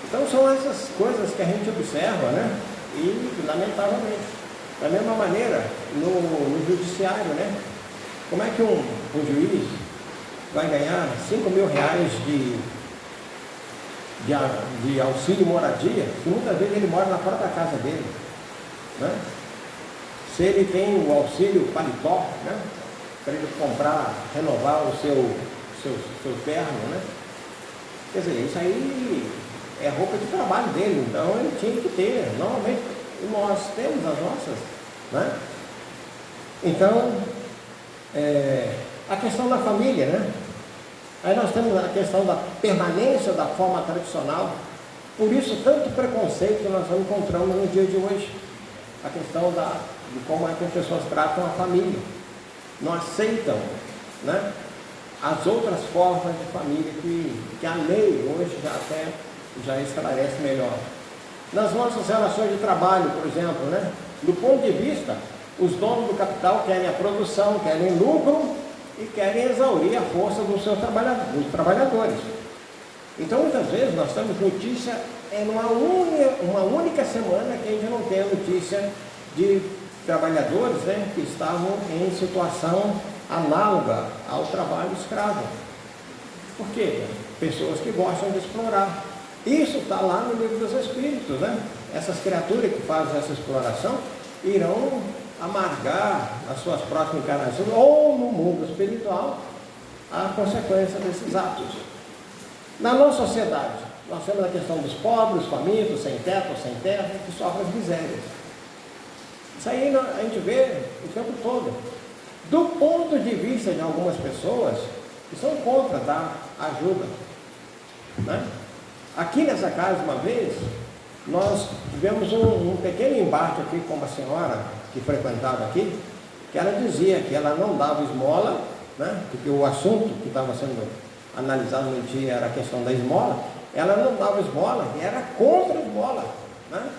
Speaker 2: Então, são essas coisas que a gente observa, né? E, lamentavelmente, da mesma maneira, no judiciário, né? Como é que um juiz vai ganhar R$5.000 de auxílio moradia, se muitas vezes ele mora na própria casa dele, né? Se ele tem o auxílio paletó, né? Para ele comprar, renovar o seu terno, né? Quer dizer, isso aí é roupa de trabalho dele, então ele tinha que ter. Normalmente nós temos as nossas, né? Então, a questão da família, né? Aí nós temos a questão da permanência da forma tradicional. Por isso, tanto preconceito que nós encontramos no dia de hoje. A questão de como é que as pessoas tratam a família. Não aceitam, né, as outras formas de família que a lei hoje já esclarece melhor. Nas nossas relações de trabalho, por exemplo, né, do ponto de vista Os donos do capital querem a produção, querem lucro e querem exaurir a força dos seus trabalhadores. Então, muitas vezes, nós temos notícia uma única semana que a gente não tem a notícia de trabalhadores, né, que estavam em situação análoga ao trabalho escravo. Por quê? Pessoas que gostam de explorar. Isso está lá no livro dos Espíritos, né? Essas criaturas que fazem essa exploração irão amargar as suas próximas encarnações ou no mundo espiritual a consequência desses atos. Na nossa sociedade, nós temos a questão dos pobres, famintos, sem teto, sem terra, que sofrem as misérias. Isso aí a gente vê o tempo todo. Do ponto de vista de algumas pessoas que são contra dar ajuda, né? Aqui nessa casa, uma vez, nós tivemos um pequeno embate aqui com uma senhora que frequentava aqui, que ela dizia que ela não dava esmola, né? Porque o assunto que estava sendo analisado no dia era a questão da esmola. Ela não dava esmola e era contra a esmola, né?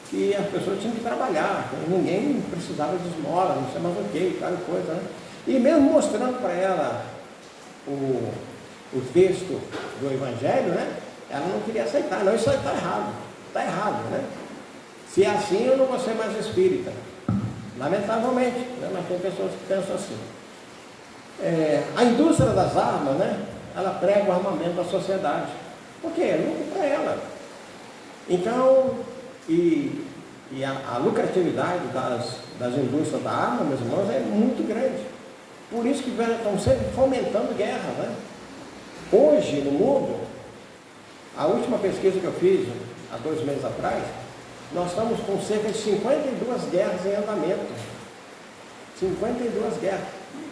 Speaker 2: Que as pessoas tinham que trabalhar, que ninguém precisava de esmola, não sei mais o que, tal coisa, né? E mesmo mostrando para ela o texto do Evangelho, né? Ela não queria aceitar. Não, isso aí está errado, né? Se é assim, eu não vou ser mais espírita, lamentavelmente, né? Mas tem pessoas que pensam assim. A indústria das armas, né? Ela prega o armamento da sociedade. Por quê? É lucro para ela. Então, a lucratividade das indústrias da arma, meus irmãos, é muito grande. Por isso que estão sempre fomentando guerra, né? Hoje, no mundo, a última pesquisa que eu fiz, há 2 meses atrás, nós estamos com cerca de 52 guerras em andamento. 52 guerras.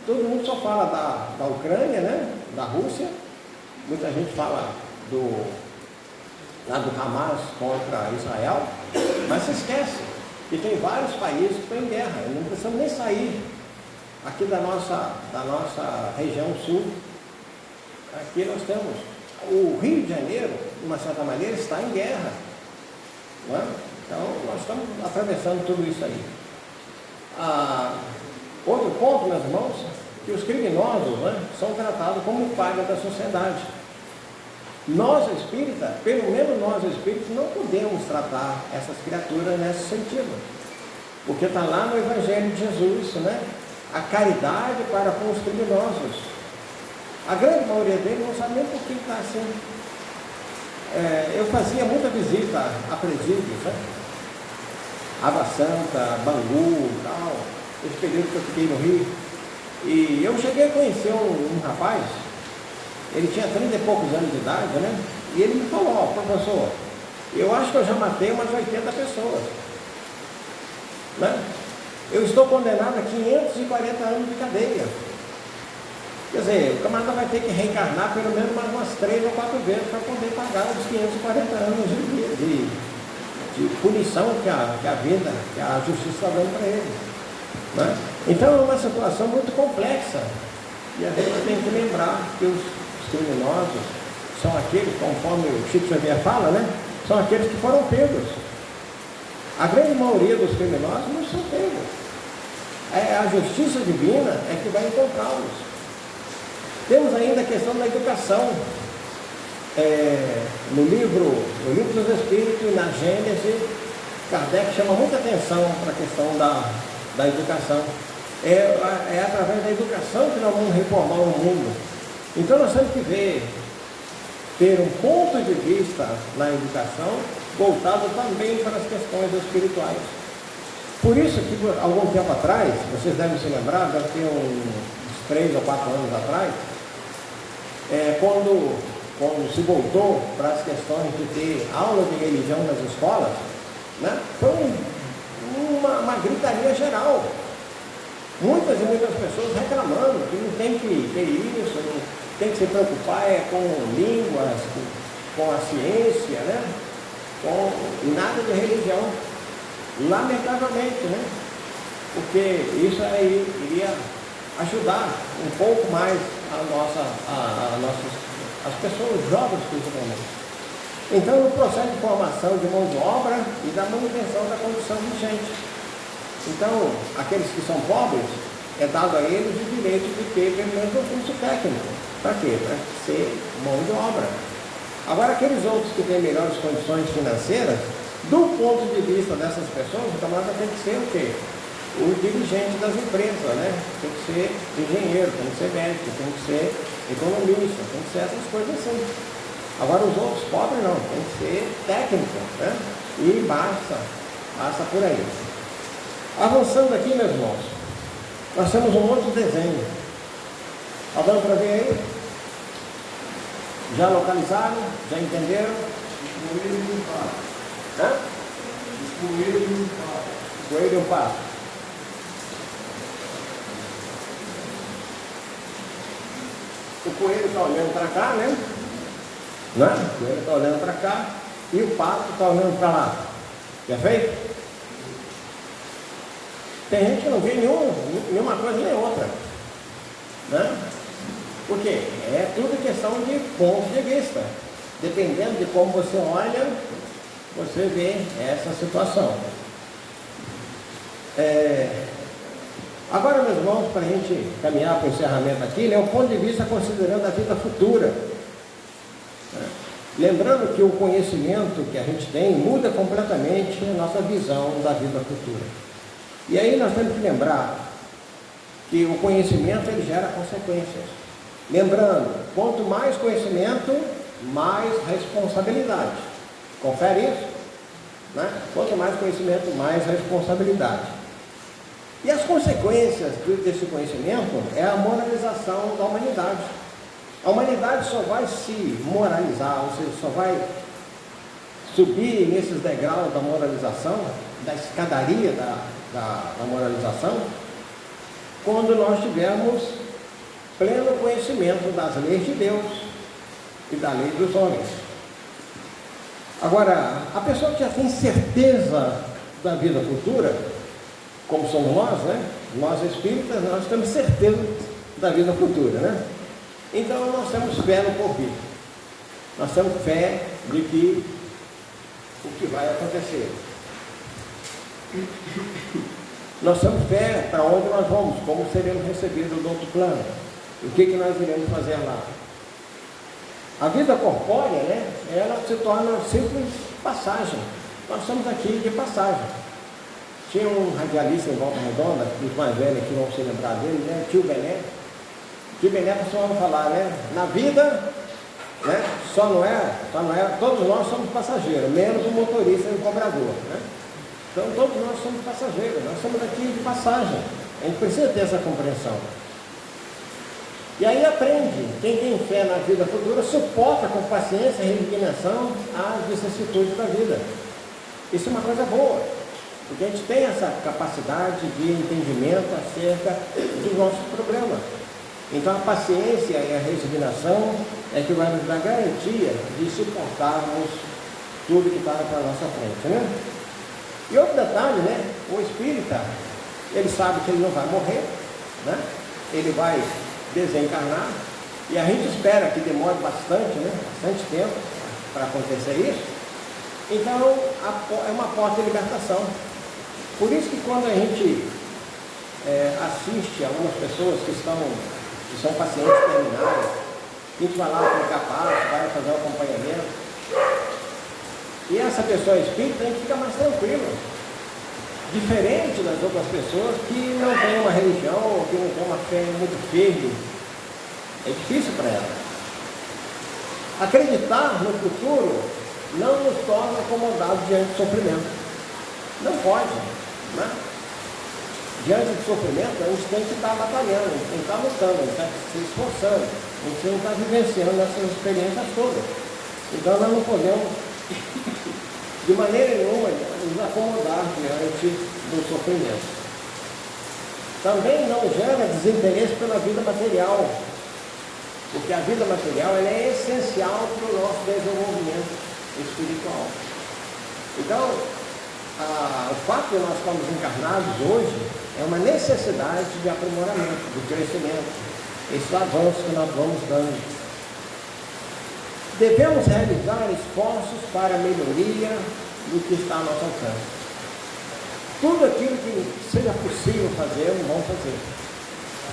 Speaker 2: Todo mundo só fala da Ucrânia, né? Da Rússia. Muita gente fala do Hamas contra Israel, mas se esquece que tem vários países que estão em guerra. Não precisamos nem sair aqui da nossa região sul. Aqui nós temos o Rio de Janeiro, de uma certa maneira, está em guerra, não é? Então nós estamos atravessando tudo isso aí. Outro ponto, meus irmãos, que os criminosos, né, são tratados como palha da sociedade. Nós espíritas, pelo menos nós espíritas, não podemos tratar essas criaturas nesse sentido, porque está lá no Evangelho de Jesus, né? A caridade para com os criminosos. A grande maioria deles não sabe nem por que está assim. Eu fazia muita visita a presídios, né? Água Santa, Bangu e tal, esse período que eu fiquei no Rio. E eu cheguei a conhecer um rapaz, ele tinha 30 e poucos anos de idade, né? E ele me falou: professor, eu acho que eu já matei umas 80 pessoas, né? Eu estou condenado a 540 anos de cadeia. Quer dizer, o camarada vai ter que reencarnar pelo menos mais umas 3 ou 4 vezes para poder pagar os 540 anos de punição que a vida, que a justiça está dando para ele, né? Então é uma situação muito complexa. E a gente tem que lembrar que os criminosos são aqueles, conforme o Chico Xavier fala, né? São aqueles que foram pegos. A grande maioria dos criminosos não são pegos. A justiça divina é que vai encontrá-los. Temos ainda a questão da educação. No livro dos Espíritos, na Gênesis, Kardec chama muita atenção para a questão da educação. É através da educação que nós vamos reformar o mundo. Então nós temos que ter um ponto de vista na educação voltado também para as questões espirituais. Por isso que, algum tempo atrás, vocês devem se lembrar, deve ter uns 3 ou 4 anos atrás, quando se voltou para as questões de ter aula de religião nas escolas, né, foi uma gritaria geral. Muitas e muitas pessoas reclamando que não tem que ter isso, não tem que se preocupar com línguas, com a ciência, né, e nada de religião. Lamentavelmente, né, porque isso aí iria ajudar um pouco mais as pessoas jovens, principalmente. Então, no processo de formação de mão de obra e da manutenção da condição vigente. Então, aqueles que são pobres, é dado a eles o direito de ter pelo menos um curso técnico. Para quê? Para ser mão de obra. Agora, aqueles outros que têm melhores condições financeiras, do ponto de vista dessas pessoas, o camarada tem que ser o quê? O dirigente das empresas, né? Tem que ser engenheiro, tem que ser médico, tem que ser economista, tem que ser essas coisas assim. Agora, os outros pobres não, tem que ser técnico, né? E basta por aí. Avançando aqui, meus irmãos, nós temos um outro desenho. Está dando para ver aí? Já localizaram? Já entenderam?
Speaker 3: Coelho e um pato.
Speaker 2: Hã?
Speaker 3: Coelho e um pato.
Speaker 2: Coelho e um pato. O coelho está olhando para cá, né? Não é? O coelho está olhando para cá e o pato está olhando para lá. Perfeito? Tem gente que não vê nenhuma coisa nem outra. Né? Por quê? É tudo questão de ponto de vista. Dependendo de como você olha, você vê essa situação. Agora, meus irmãos, para a gente caminhar para o encerramento aqui, é o ponto de vista considerando a vida futura. Lembrando que o conhecimento que a gente tem muda completamente a nossa visão da vida futura. E aí nós temos que lembrar que o conhecimento ele gera consequências. Lembrando, quanto mais conhecimento, mais responsabilidade. Confere isso? Né? Quanto mais conhecimento, mais responsabilidade. E as consequências desse conhecimento é a moralização da humanidade. A humanidade só vai se moralizar, ou seja, só vai subir nesses degraus da moralização, da escadaria da moralização, quando nós tivermos pleno conhecimento das leis de Deus e da lei dos homens. Agora, a pessoa que já tem certeza da vida futura, como somos nós, né? Nós espíritas, nós temos certeza da vida futura, né? Então nós temos fé no porvir. Nós temos fé de que o que vai acontecer. Nós temos fé para onde nós vamos, como seremos recebidos do outro plano, o que nós iremos fazer lá. A vida corpórea, né, ela se torna simples passagem. Nós estamos aqui de passagem. Tinha um radialista em Volta Redonda, os mais velhos aqui vão se lembrar dele, né, Tio Bené. Tio Bené costumava falar, né, na vida, né, só não é, todos nós somos passageiros, menos o motorista e o cobrador, né? Então todos nós somos passageiros, nós estamos aqui de passagem. A gente precisa ter essa compreensão. E aí aprende, quem tem fé na vida futura suporta com paciência e resignação as vicissitudes da vida. Isso é uma coisa boa, porque a gente tem essa capacidade de entendimento acerca dos nossos problemas. Então a paciência e a resignação é que vai nos dar garantia de suportarmos tudo que está para a nossa frente, né? E outro detalhe, né? O espírita, ele sabe que ele não vai morrer, né? Ele vai desencarnar, e a gente espera que demore bastante, né? Bastante tempo para acontecer isso. Então, é uma porta de libertação. Por isso que quando a gente assiste a algumas pessoas que são pacientes terminais, a gente vai lá aplicar passo, vai fazer o acompanhamento, e essa pessoa espírita, a gente fica mais tranquilo. Diferente das outras pessoas que não têm uma religião, ou que não têm uma fé muito firme. É difícil para ela. Acreditar no futuro não nos torna acomodados diante do sofrimento. Não pode, né? Diante do sofrimento, a gente tem que estar batalhando, a gente tem que estar lutando, a gente tem que se esforçando, a gente tem que estar vivenciando essas experiências todas. Então nós não podemos, de maneira nenhuma, nos acomodar diante do sofrimento. Também não gera desinteresse pela vida material, porque a vida material ela é essencial para o nosso desenvolvimento espiritual. Então, o fato de nós estarmos encarnados hoje é uma necessidade de aprimoramento, de crescimento, esse avanço que nós vamos dando. Devemos realizar esforços para a melhoria do que está ao nosso alcance. tudo aquilo que seja possível fazer, vamos fazer.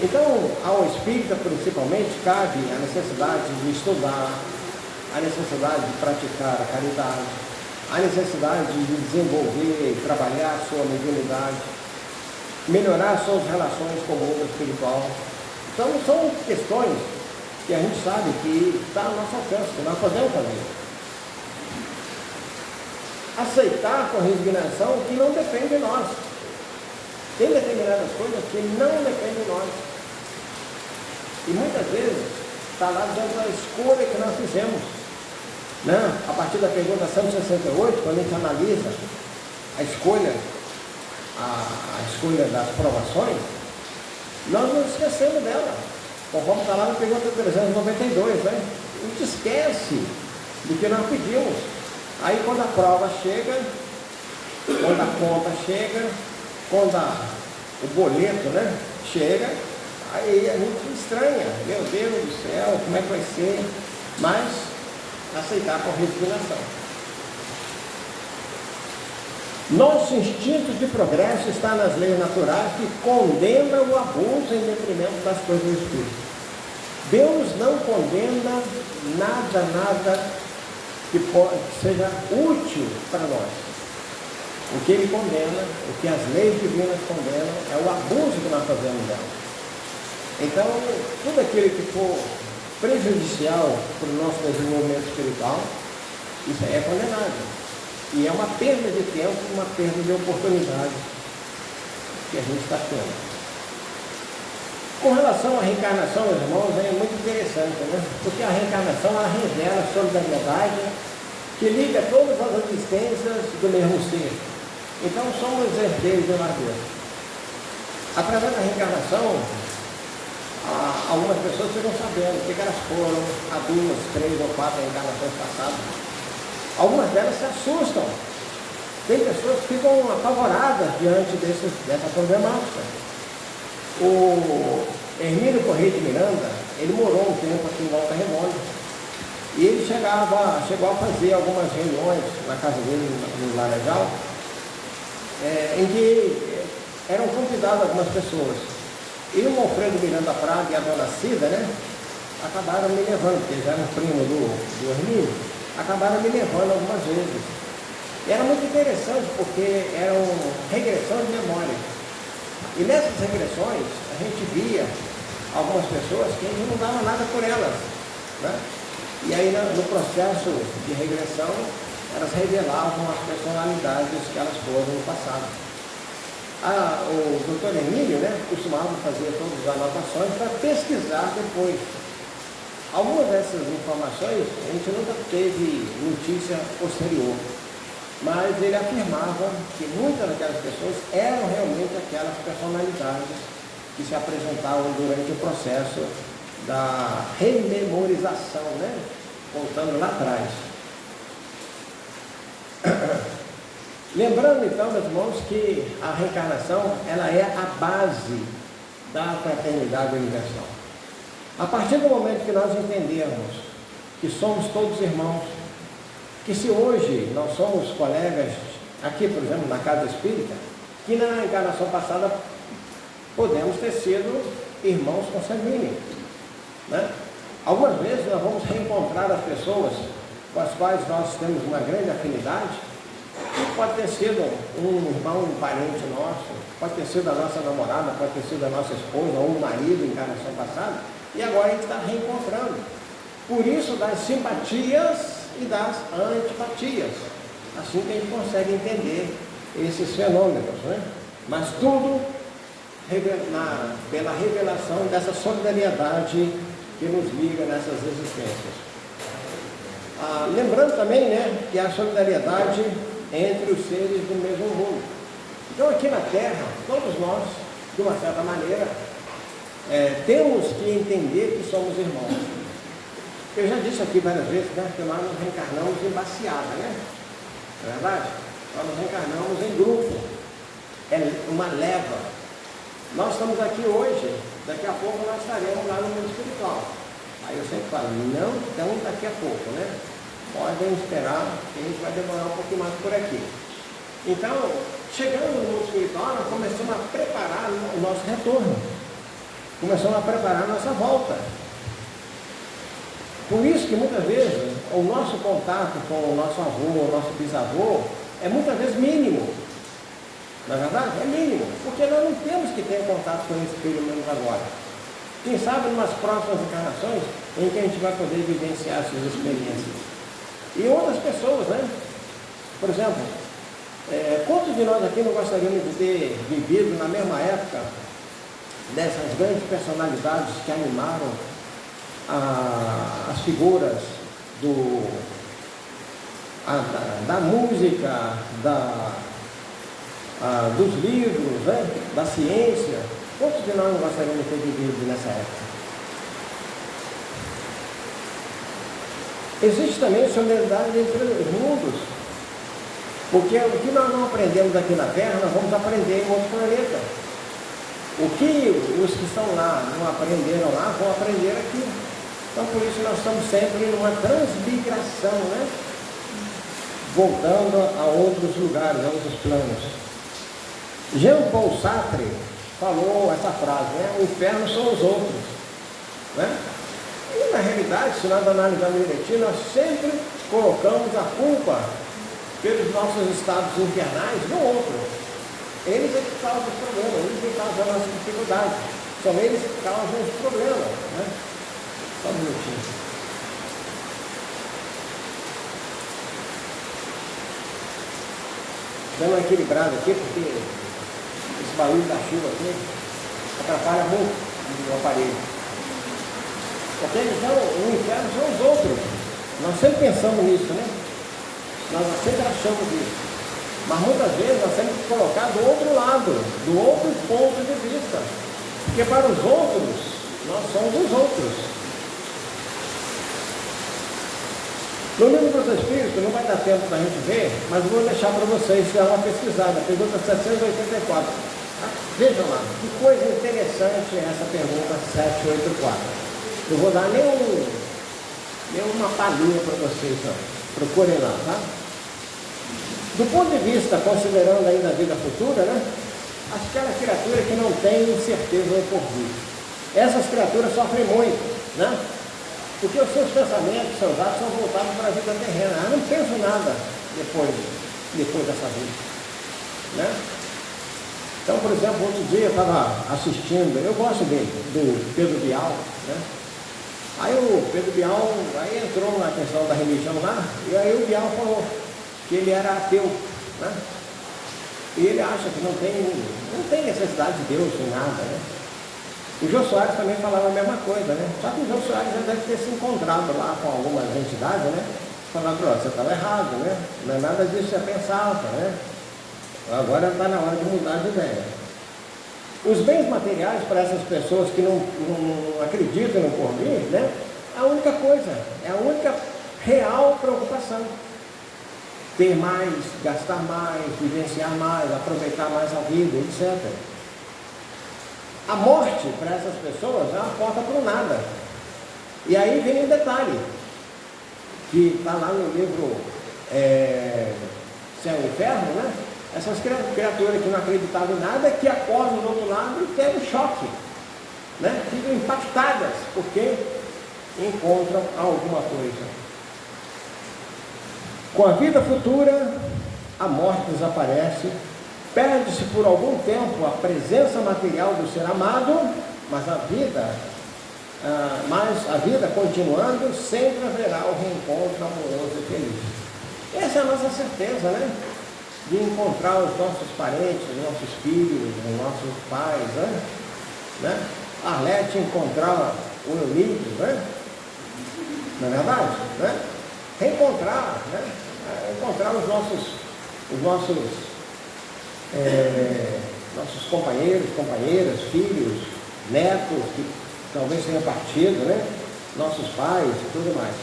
Speaker 2: Então, ao espírita, principalmente, cabe a necessidade de estudar, a necessidade de praticar a caridade, a necessidade de desenvolver e trabalhar a sua mediunidade, melhorar suas relações com o mundo espiritual. Então, são questões que a gente sabe que está ao nosso alcance, que nós podemos fazer. Aceitar com resignação o que não depende de nós. Tem determinadas coisas que não dependem de nós. E muitas vezes está lá dentro da escolha que nós fizemos. Né? A partir da pergunta 168, quando a gente analisa a escolha das provações, nós nos esquecemos dela. Conforme está lá na pergunta 392, né? A gente esquece do que nós pedimos. Aí quando a prova chega, quando a conta chega, quando o boleto, né, chega, aí a gente estranha, meu Deus do céu, como é que vai ser? Mas aceitar com resignação. Nosso instinto de progresso está nas leis naturais que condenam o abuso em detrimento das coisas do Espírito. Deus não condena nada que seja útil para nós. O que Ele condena, o que as leis divinas condenam, é o abuso que nós fazemos dela. Então, tudo aquilo que for prejudicial para o nosso desenvolvimento espiritual, isso aí é condenável. E é uma perda de tempo, uma perda de oportunidade que a gente está tendo. Com relação à reencarnação, meus irmãos, é muito interessante, né? Porque a reencarnação, ela revela a solidariedade que liga todas as existências do mesmo ser. Então, somos herdeiros de uma Deus. Através da reencarnação, algumas pessoas ficam sabendo o que elas foram há 2, 3 ou 4 reencarnações passadas. Algumas delas se assustam. Tem pessoas que ficam apavoradas diante dessa problemática. O Hermínio Correia de Miranda, ele morou um tempo aqui em Volta Redonda. E ele chegou a fazer algumas reuniões na casa dele, no Laranjal, em que eram convidadas algumas pessoas. E o Alfredo Miranda Prado e a dona Cida, né, acabaram me levando, porque eles eram primo do Hermínio, acabaram me levando algumas vezes. E era muito interessante, porque eram regressões de memória. E nessas regressões, a gente via algumas pessoas que a gente não dava nada por elas, né? E aí, no processo de regressão, elas revelavam as personalidades que elas foram no passado. O doutor Emílio, né, costumava fazer todas as anotações para pesquisar depois. Algumas dessas informações a gente nunca teve notícia posterior, mas ele afirmava que muitas daquelas pessoas eram realmente aquelas personalidades que se apresentavam durante o processo da rememorização, né? Voltando lá atrás. Lembrando então, meus irmãos, que a reencarnação, ela é a base da fraternidade universal. A partir do momento que nós entendermos que somos todos irmãos, que se hoje nós somos colegas, aqui por exemplo na Casa Espírita, que na encarnação passada podemos ter sido irmãos consanguíneos, né? Algumas vezes nós vamos reencontrar as pessoas com as quais nós temos uma grande afinidade, que pode ter sido um irmão, um parente nosso, pode ter sido a nossa namorada, pode ter sido a nossa esposa ou um marido em encarnação passada, e agora a gente está reencontrando. Por isso das simpatias e das antipatias. Assim que a gente consegue entender esses fenômenos, né? Mas tudo pela revelação dessa solidariedade que nos liga nessas existências. Lembrando também, né, que há solidariedade entre os seres do mesmo mundo. Então aqui na Terra, todos nós, de uma certa maneira, temos que entender que somos irmãos. Eu já disse aqui várias vezes, né, que nós nos reencarnamos em baciada, né? Não é verdade? Nós nos reencarnamos em grupo. É uma leva. Nós estamos aqui hoje, daqui a pouco nós estaremos lá no mundo espiritual. Aí eu sempre falo, não tão daqui a pouco, né? Podem esperar, que a gente vai demorar um pouquinho mais por aqui. Então, chegando no mundo espiritual, nós começamos a preparar o nosso retorno. Começamos a preparar a nossa volta. Por isso que muitas vezes o nosso contato com o nosso avô, o nosso bisavô, é muitas vezes mínimo. Na verdade, é mínimo, porque nós não temos que ter contato com esse pelo menos agora. Quem sabe, em umas próximas encarnações, em que a gente vai poder vivenciar essas experiências. E outras pessoas, né? Por exemplo, quantos de nós aqui não gostaríamos de ter vivido na mesma época dessas grandes personalidades que animaram as figuras da música, dos livros, né? Da ciência? Quantos de nós não gostaríamos de ter vivido nessa época? Existe também solidariedade entre os mundos, porque o que nós não aprendemos aqui na Terra, nós vamos aprender em outro planeta. O que os que estão lá não aprenderam lá, vão aprender aqui. Então, por isso, nós estamos sempre numa transmigração, né? Voltando a outros lugares, a outros planos. Jean Paul Sartre falou essa frase, né? O inferno são os outros, né? E, na realidade, se nós analisarmos direitinho, nós sempre colocamos a culpa pelos nossos estados infernais no outro. Eles é que causam os problemas, eles que causam a nossa dificuldade. São eles que causam os problemas, né? Só um minutinho. Dando uma equilibrada aqui, porque esse barulho da chuva aqui atrapalha muito o aparelho. Ok? Então, o inferno são os outros. Nós sempre pensamos nisso, né? Nós sempre achamos isso. Mas muitas vezes nós temos que colocar do outro lado, do outro ponto de vista. Porque para os outros, nós somos os outros. No livro dos Espíritos, não vai dar tempo para a gente ver, mas vou deixar para vocês dar uma pesquisada. Pergunta 784. Vejam lá, que coisa interessante é essa pergunta 784. Eu vou dar nem uma palhinha para vocês, não. Procurem lá, tá? Do ponto de vista, considerando ainda a vida futura, né? Aquela criatura que não tem certeza do porvir. Essas criaturas sofrem muito, né? Porque os seus pensamentos, seus atos são voltados para a vida terrena. Eu não penso nada depois dessa vida, né? Então, por exemplo, outro dia eu estava assistindo, eu gosto dele, do Pedro Bial, né? Aí o Pedro Bial entrou na questão da religião lá, e aí o Bial falou que ele era ateu, né? E ele acha que não tem necessidade de Deus nem nada, né? O Jô Soares também falava a mesma coisa, né? Só que o Jô Soares já deve ter se encontrado lá com algumas entidades, né? Falando, você estava errado, né? Não é nada disso que você pensava, né? Agora está na hora de mudar de ideia. Os bens materiais para essas pessoas que não acreditam no porvir, né? É a única coisa, é a única real preocupação. Ter mais, gastar mais, vivenciar mais, aproveitar mais a vida, etc. A morte para essas pessoas é uma porta para o nada. E aí vem um detalhe, que está lá no livro Céu e Inferno, né? Essas criaturas que não acreditavam em nada, que acordam do outro lado e têm um choque, né? Ficam impactadas, porque encontram alguma coisa. Com a vida futura, a morte desaparece, perde-se por algum tempo a presença material do ser amado, mas a vida continuando, sempre haverá o reencontro amoroso e feliz. Essa é a nossa certeza, né? De encontrar os nossos parentes, os nossos filhos, os nossos pais, né? Arlete encontrar o Eulídio, né? Não é verdade? Né? Reencontrar, né? Encontrar os nossos companheiros, companheiras, filhos, netos, que talvez tenham partido, né? Nossos pais e tudo mais.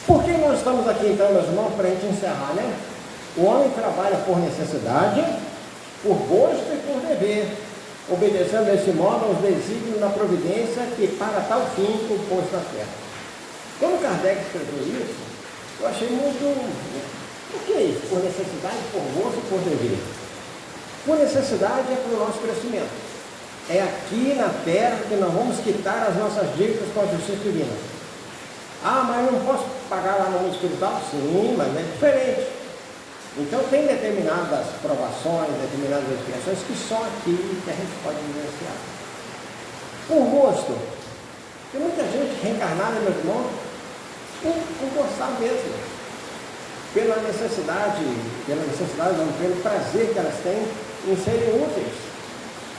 Speaker 2: Por que nós estamos aqui então, meus irmãos, para a gente encerrar, né? O homem trabalha por necessidade, por gosto e por dever, obedecendo desse modo aos desígnios da providência que para tal fim compôs na terra. Quando Kardec escreveu isso, eu achei muito... O que é isso? Por necessidade, por gosto e por dever. Por necessidade é para o nosso crescimento. É aqui na terra que nós vamos quitar as nossas dívidas com a justiça divina. Ah, mas eu não posso pagar lá no mundo espiritual? Sim, mas é diferente. Então tem determinadas provações, determinadas expiações que só aqui que a gente pode vivenciar. Por gosto. Tem muita gente reencarnada, meu irmão, por gostar mesmo. Pela necessidade, não, pelo prazer que elas têm em serem úteis.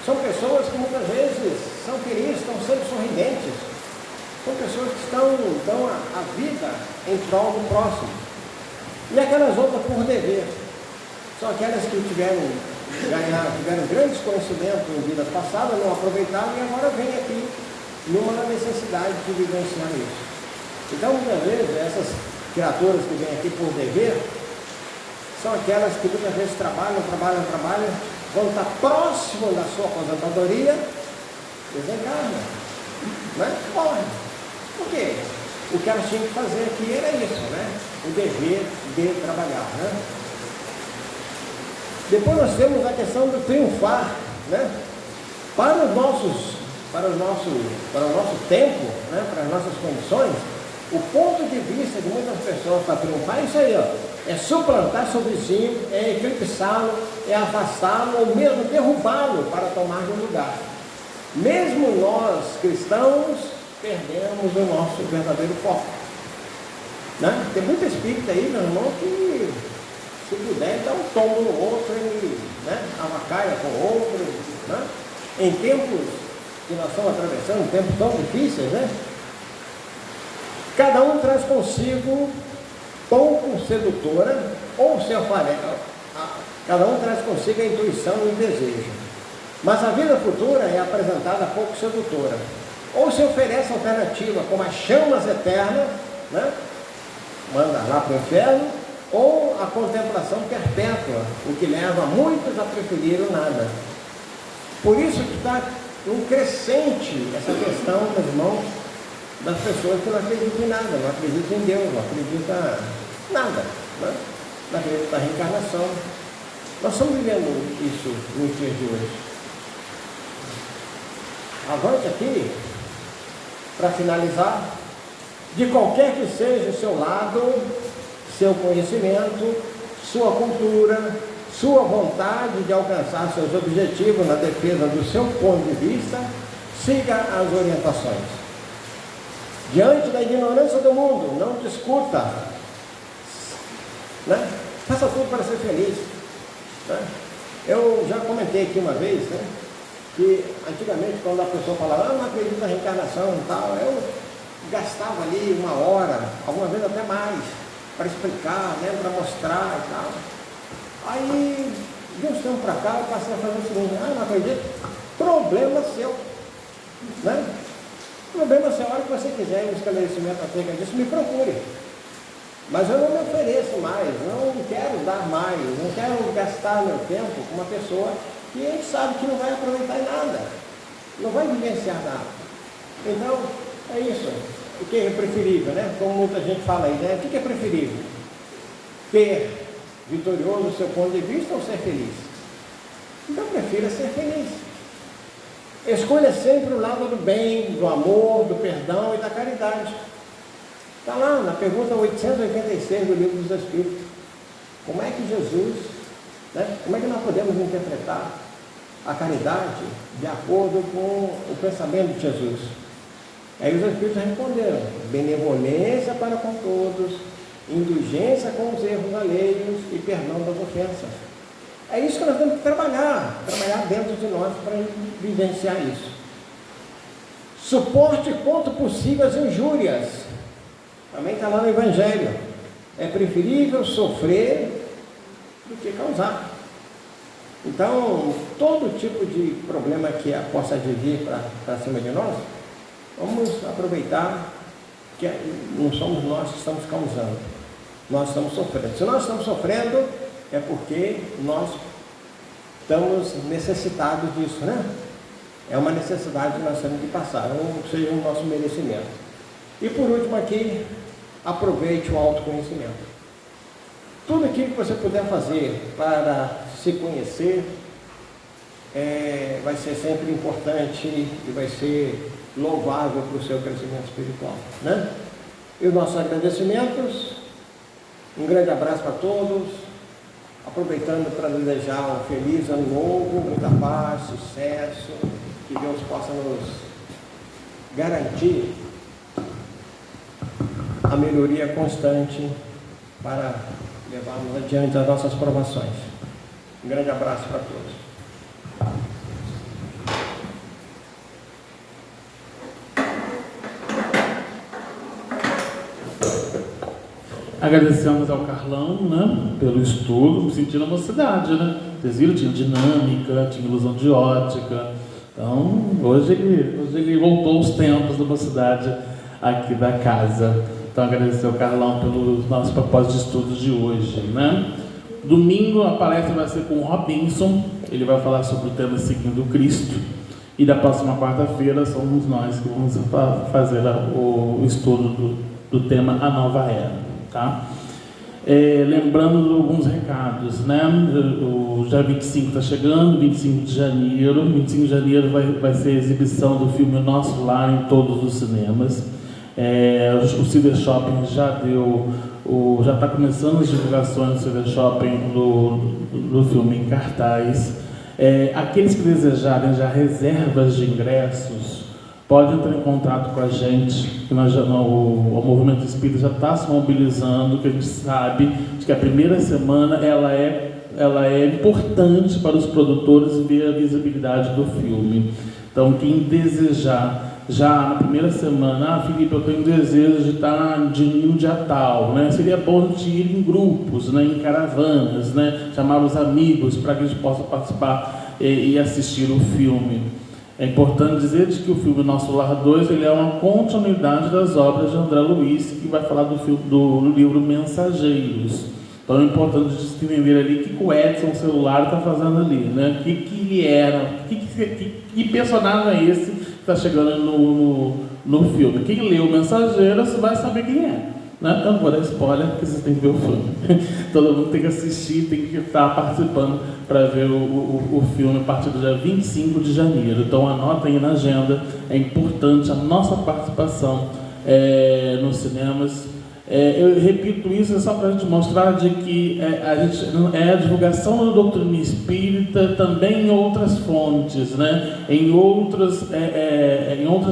Speaker 2: São pessoas que muitas vezes são felizes, estão sempre sorridentes. São pessoas que dão a vida em prol do próximo. E aquelas outras por dever. São aquelas que tiveram grandes conhecimentos em vidas passadas, não aproveitaram e agora vêm aqui numa necessidade de vivenciar isso. Então, muitas vezes, essas criaturas que vêm aqui por dever são aquelas que muitas vezes trabalham, quando está próximo da sua aposentadoria, desencarnam, né? Morrem. Por quê? O que elas tinham que fazer aqui era isso, né? O dever de trabalhar, né? Depois nós temos a questão do triunfar, né? Para o nosso tempo, né? Para as nossas condições, o ponto de vista de muitas pessoas para triunfar é isso aí, ó. É suplantar seu vizinho, é eclipsá-lo, é afastá-lo ou mesmo derrubá-lo para tomar um lugar. Mesmo nós, cristãos, perdemos o nosso verdadeiro foco. Né? Tem muita espírita aí, meu irmão, que se puder dá um tombo no outro e, né, avacaia com o outro. Né? Em tempos que nós estamos atravessando, tempos tão difíceis, né? Cada um traz consigo pouco sedutora, ou se cada um traz consigo a intuição e o desejo. Mas a vida futura é apresentada pouco sedutora. Ou se oferece alternativa como as chamas eternas, né? Manda lá para o inferno, ou a contemplação perpétua, o que leva muitos a preferir o nada. Por isso que está um crescente essa questão, meus irmãos, das pessoas que não acreditam em nada, não acreditam em Deus, não acreditam em nada, né? Não acreditam na reencarnação. Nós estamos vivendo isso nos dias de hoje. Avante aqui, para finalizar, de qualquer que seja o seu lado, seu conhecimento, sua cultura, sua vontade de alcançar seus objetivos na defesa do seu ponto de vista, siga as orientações. Diante da ignorância do mundo, não discuta, né? Faça tudo para ser feliz, né? Eu já comentei aqui uma vez, né, que antigamente quando a pessoa falava, não acredito na reencarnação e tal, eu gastava ali 1 hora, algumas vezes até mais, para explicar, né, para mostrar e tal. Aí, de uns tempos para cá, eu passei a fazer o seguinte, não acredito, problema seu, né? O problema é a hora que você quiser um esclarecimento acerca disso, me procure. Mas eu não me ofereço mais, não quero dar mais, não quero gastar meu tempo com uma pessoa que a gente sabe que não vai aproveitar em nada, não vai vivenciar nada. Então, é isso. O que é preferível, né? Como muita gente fala aí, né? O que é preferível? Ter vitorioso o seu ponto de vista ou ser feliz? Então, prefira ser feliz. Escolha sempre o lado do bem, do amor, do perdão e da caridade. Está lá na pergunta 886 do Livro dos Espíritos. Como é que Jesus, né, como é que nós podemos interpretar a caridade de acordo com o pensamento de Jesus? Aí os Espíritos responderam: benevolência para com todos, indulgência com os erros alheios e perdão das ofensas. É isso que nós temos que trabalhar dentro de nós para vivenciar isso. Suporte quanto possível as injúrias. Também está lá no Evangelho. É preferível sofrer do que causar. Então, todo tipo de problema que possa vir para cima de nós, vamos aproveitar que não somos nós que estamos causando. Nós estamos sofrendo. Se nós estamos sofrendo, é porque nós estamos necessitados disso, né? É uma necessidade que nós temos que passar, ou seja, o nosso merecimento. E por último aqui, aproveite o autoconhecimento. Tudo aquilo que você puder fazer para se conhecer, vai ser sempre importante e vai ser louvável para o seu crescimento espiritual, né? E os nossos agradecimentos, um grande abraço para todos, aproveitando para desejar um feliz ano novo, muita paz, sucesso, que Deus possa nos garantir a melhoria constante para levarmos adiante as nossas provações. Um grande abraço para todos.
Speaker 1: Agradecemos ao Carlão, né, pelo estudo, sentindo a mocidade, né? Vocês viram, tinha dinâmica, tinha ilusão de ótica. Então, hoje ele voltou aos tempos da mocidade aqui da casa. Então, agradecer ao Carlão pelo nosso propósito de estudo de hoje, né? Domingo a palestra vai ser com o Robinson, ele vai falar sobre o tema Seguindo Cristo. E da próxima quarta-feira somos nós que vamos fazer o estudo do tema A Nova Era. Tá? Lembrando alguns recados, né? O dia 25 está chegando, 25 de janeiro. 25 de janeiro vai ser a exibição do filme Nosso Lar em todos os cinemas. O Cider Shopping já está começando as divulgações do Cider Shopping do filme em cartaz. Aqueles que desejarem já reservas de ingressos, pode entrar em contato com a gente, que o Movimento Espírita já está se mobilizando, que a gente sabe que a primeira semana ela é importante para os produtores ver a visibilidade do filme. Então, quem desejar, já na primeira semana, Felipe, eu tenho desejo de estar de ir no dia tal, né? Seria bom a gente ir em grupos, né? Em caravanas, né? Chamar os amigos para que a gente possa participar e assistir o filme. É importante dizer que o filme Nosso Lar 2 ele é uma continuidade das obras de André Luiz, que vai falar do livro Mensageiros. Então é importante entender ali o que o Edson Celular está fazendo ali, né? O que ele era, que personagem é esse que está chegando no filme. Quem leu Mensageiros vai saber quem é. Né? Eu não vou dar spoiler, porque vocês têm que ver o filme. Todo mundo tem que assistir, tem que estar participando para ver o filme a partir do dia 25 de janeiro. Então anota aí na agenda, é importante a nossa participação nos cinemas. Eu repito isso só para a gente mostrar de que a divulgação da doutrina espírita também em outras fontes, né? em outras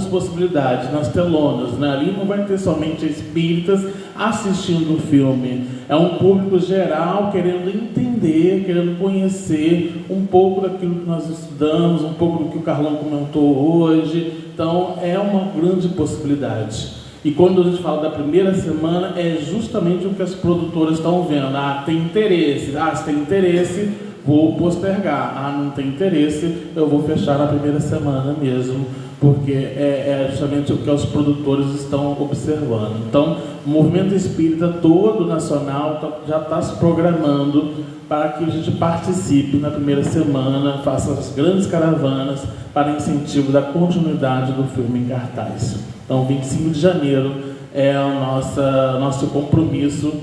Speaker 1: possibilidades, nas telonas. Né? Ali não vai ter somente espíritas assistindo o filme. É um público geral querendo entender, querendo conhecer um pouco daquilo que nós estudamos, um pouco do que o Carlão comentou hoje. Então, é uma grande possibilidade. E quando a gente fala da primeira semana, é justamente o que as produtoras estão vendo. Tem interesse. Se tem interesse, vou postergar. Não tem interesse, eu vou fechar na primeira semana mesmo, porque é justamente o que os produtores estão observando. Então, o movimento espírita todo nacional já está se programando para que a gente participe na primeira semana, faça as grandes caravanas para incentivo da continuidade do filme em cartaz. Então, 25 de janeiro é o nosso compromisso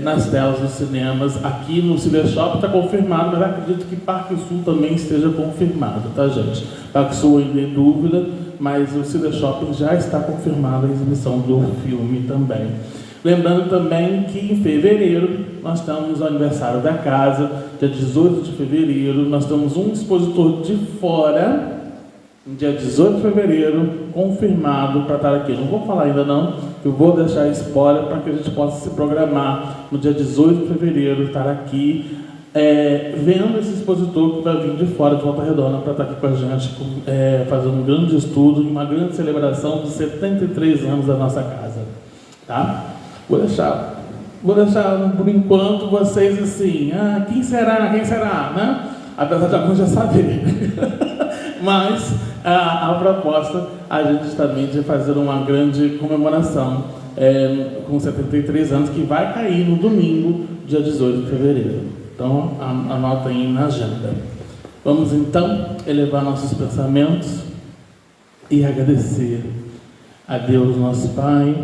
Speaker 1: nas telas dos cinemas. Aqui no Cider Shopping está confirmado, mas acredito que Parque Sul também esteja confirmado, tá, gente? Parque Sul ainda em dúvida, mas o Cider Shopping já está confirmada a exibição do filme também. Lembrando também que em fevereiro nós temos o aniversário da casa, dia 18 de fevereiro, nós temos um expositor de fora, dia 18 de fevereiro, confirmado para estar aqui. Não vou falar ainda não, eu vou deixar spoiler para que a gente possa se programar no dia 18 de fevereiro, estar aqui, vendo esse expositor que vai vir de fora de Volta Redonda para estar aqui com a gente, fazendo um grande estudo e uma grande celebração dos 73 anos da nossa casa. Tá? Vou deixar por enquanto vocês assim, quem será, né? Apesar de alguns já saberem. Mas a proposta, a gente justamente é fazer uma grande comemoração com 73 anos, que vai cair no domingo, dia 18 de fevereiro. Então, anota aí na agenda. Vamos então elevar nossos pensamentos e agradecer a Deus, nosso Pai,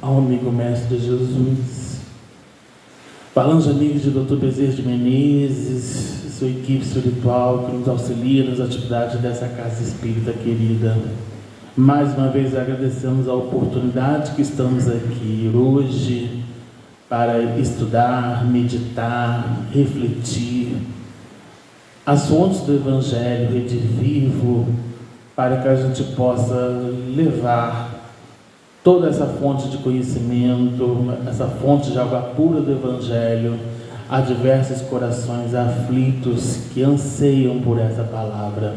Speaker 1: ao amigo Mestre Jesus, falando de amigos de Dr. Bezerra de Menezes, sua equipe espiritual que nos auxilia nas atividades dessa casa espírita querida. Mais uma vez agradecemos a oportunidade que estamos aqui hoje para estudar, meditar, refletir as fontes do Evangelho, Rede Vivo, para que a gente possa levar toda essa fonte de conhecimento, essa fonte de água pura do Evangelho a diversos corações aflitos que anseiam por essa palavra.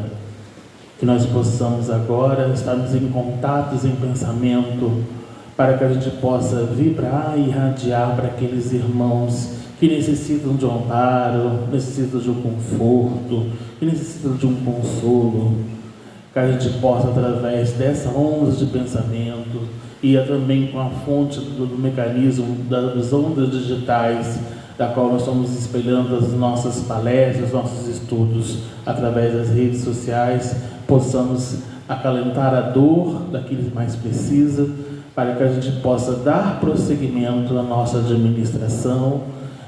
Speaker 1: Que nós possamos agora estarmos em contatos, em pensamento, para que a gente possa vibrar e irradiar para aqueles irmãos que necessitam de um amparo, necessitam de um conforto, que necessitam de um consolo. Que a gente possa, através dessa onda de pensamento, e também com a fonte do mecanismo das ondas digitais, da qual nós estamos espelhando as nossas palestras, nossos estudos, através das redes sociais, possamos acalentar a dor daqueles que mais precisam, para que a gente possa dar prosseguimento à nossa administração,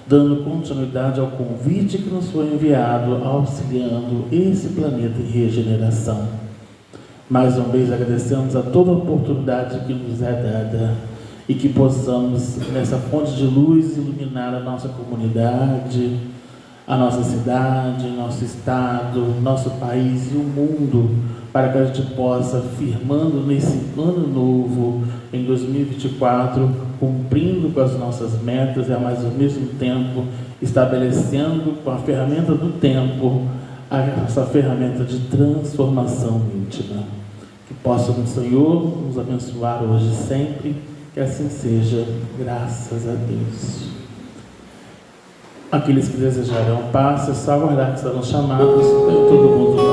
Speaker 1: dando continuidade ao convite que nos foi enviado, auxiliando esse planeta em regeneração. Mais uma vez agradecemos a toda a oportunidade que nos é dada e que possamos, nessa fonte de luz, iluminar a nossa comunidade, a nossa cidade, nosso estado, nosso país e o mundo, para que a gente possa, firmando nesse ano novo, em 2024, cumprindo com as nossas metas e, mas ao mesmo tempo, estabelecendo com a ferramenta do tempo, essa ferramenta de transformação íntima. Que possa o Senhor nos abençoar hoje e sempre, que assim seja, graças a Deus. Aqueles que desejarão paz, é só aguardar que serão chamados, todo mundo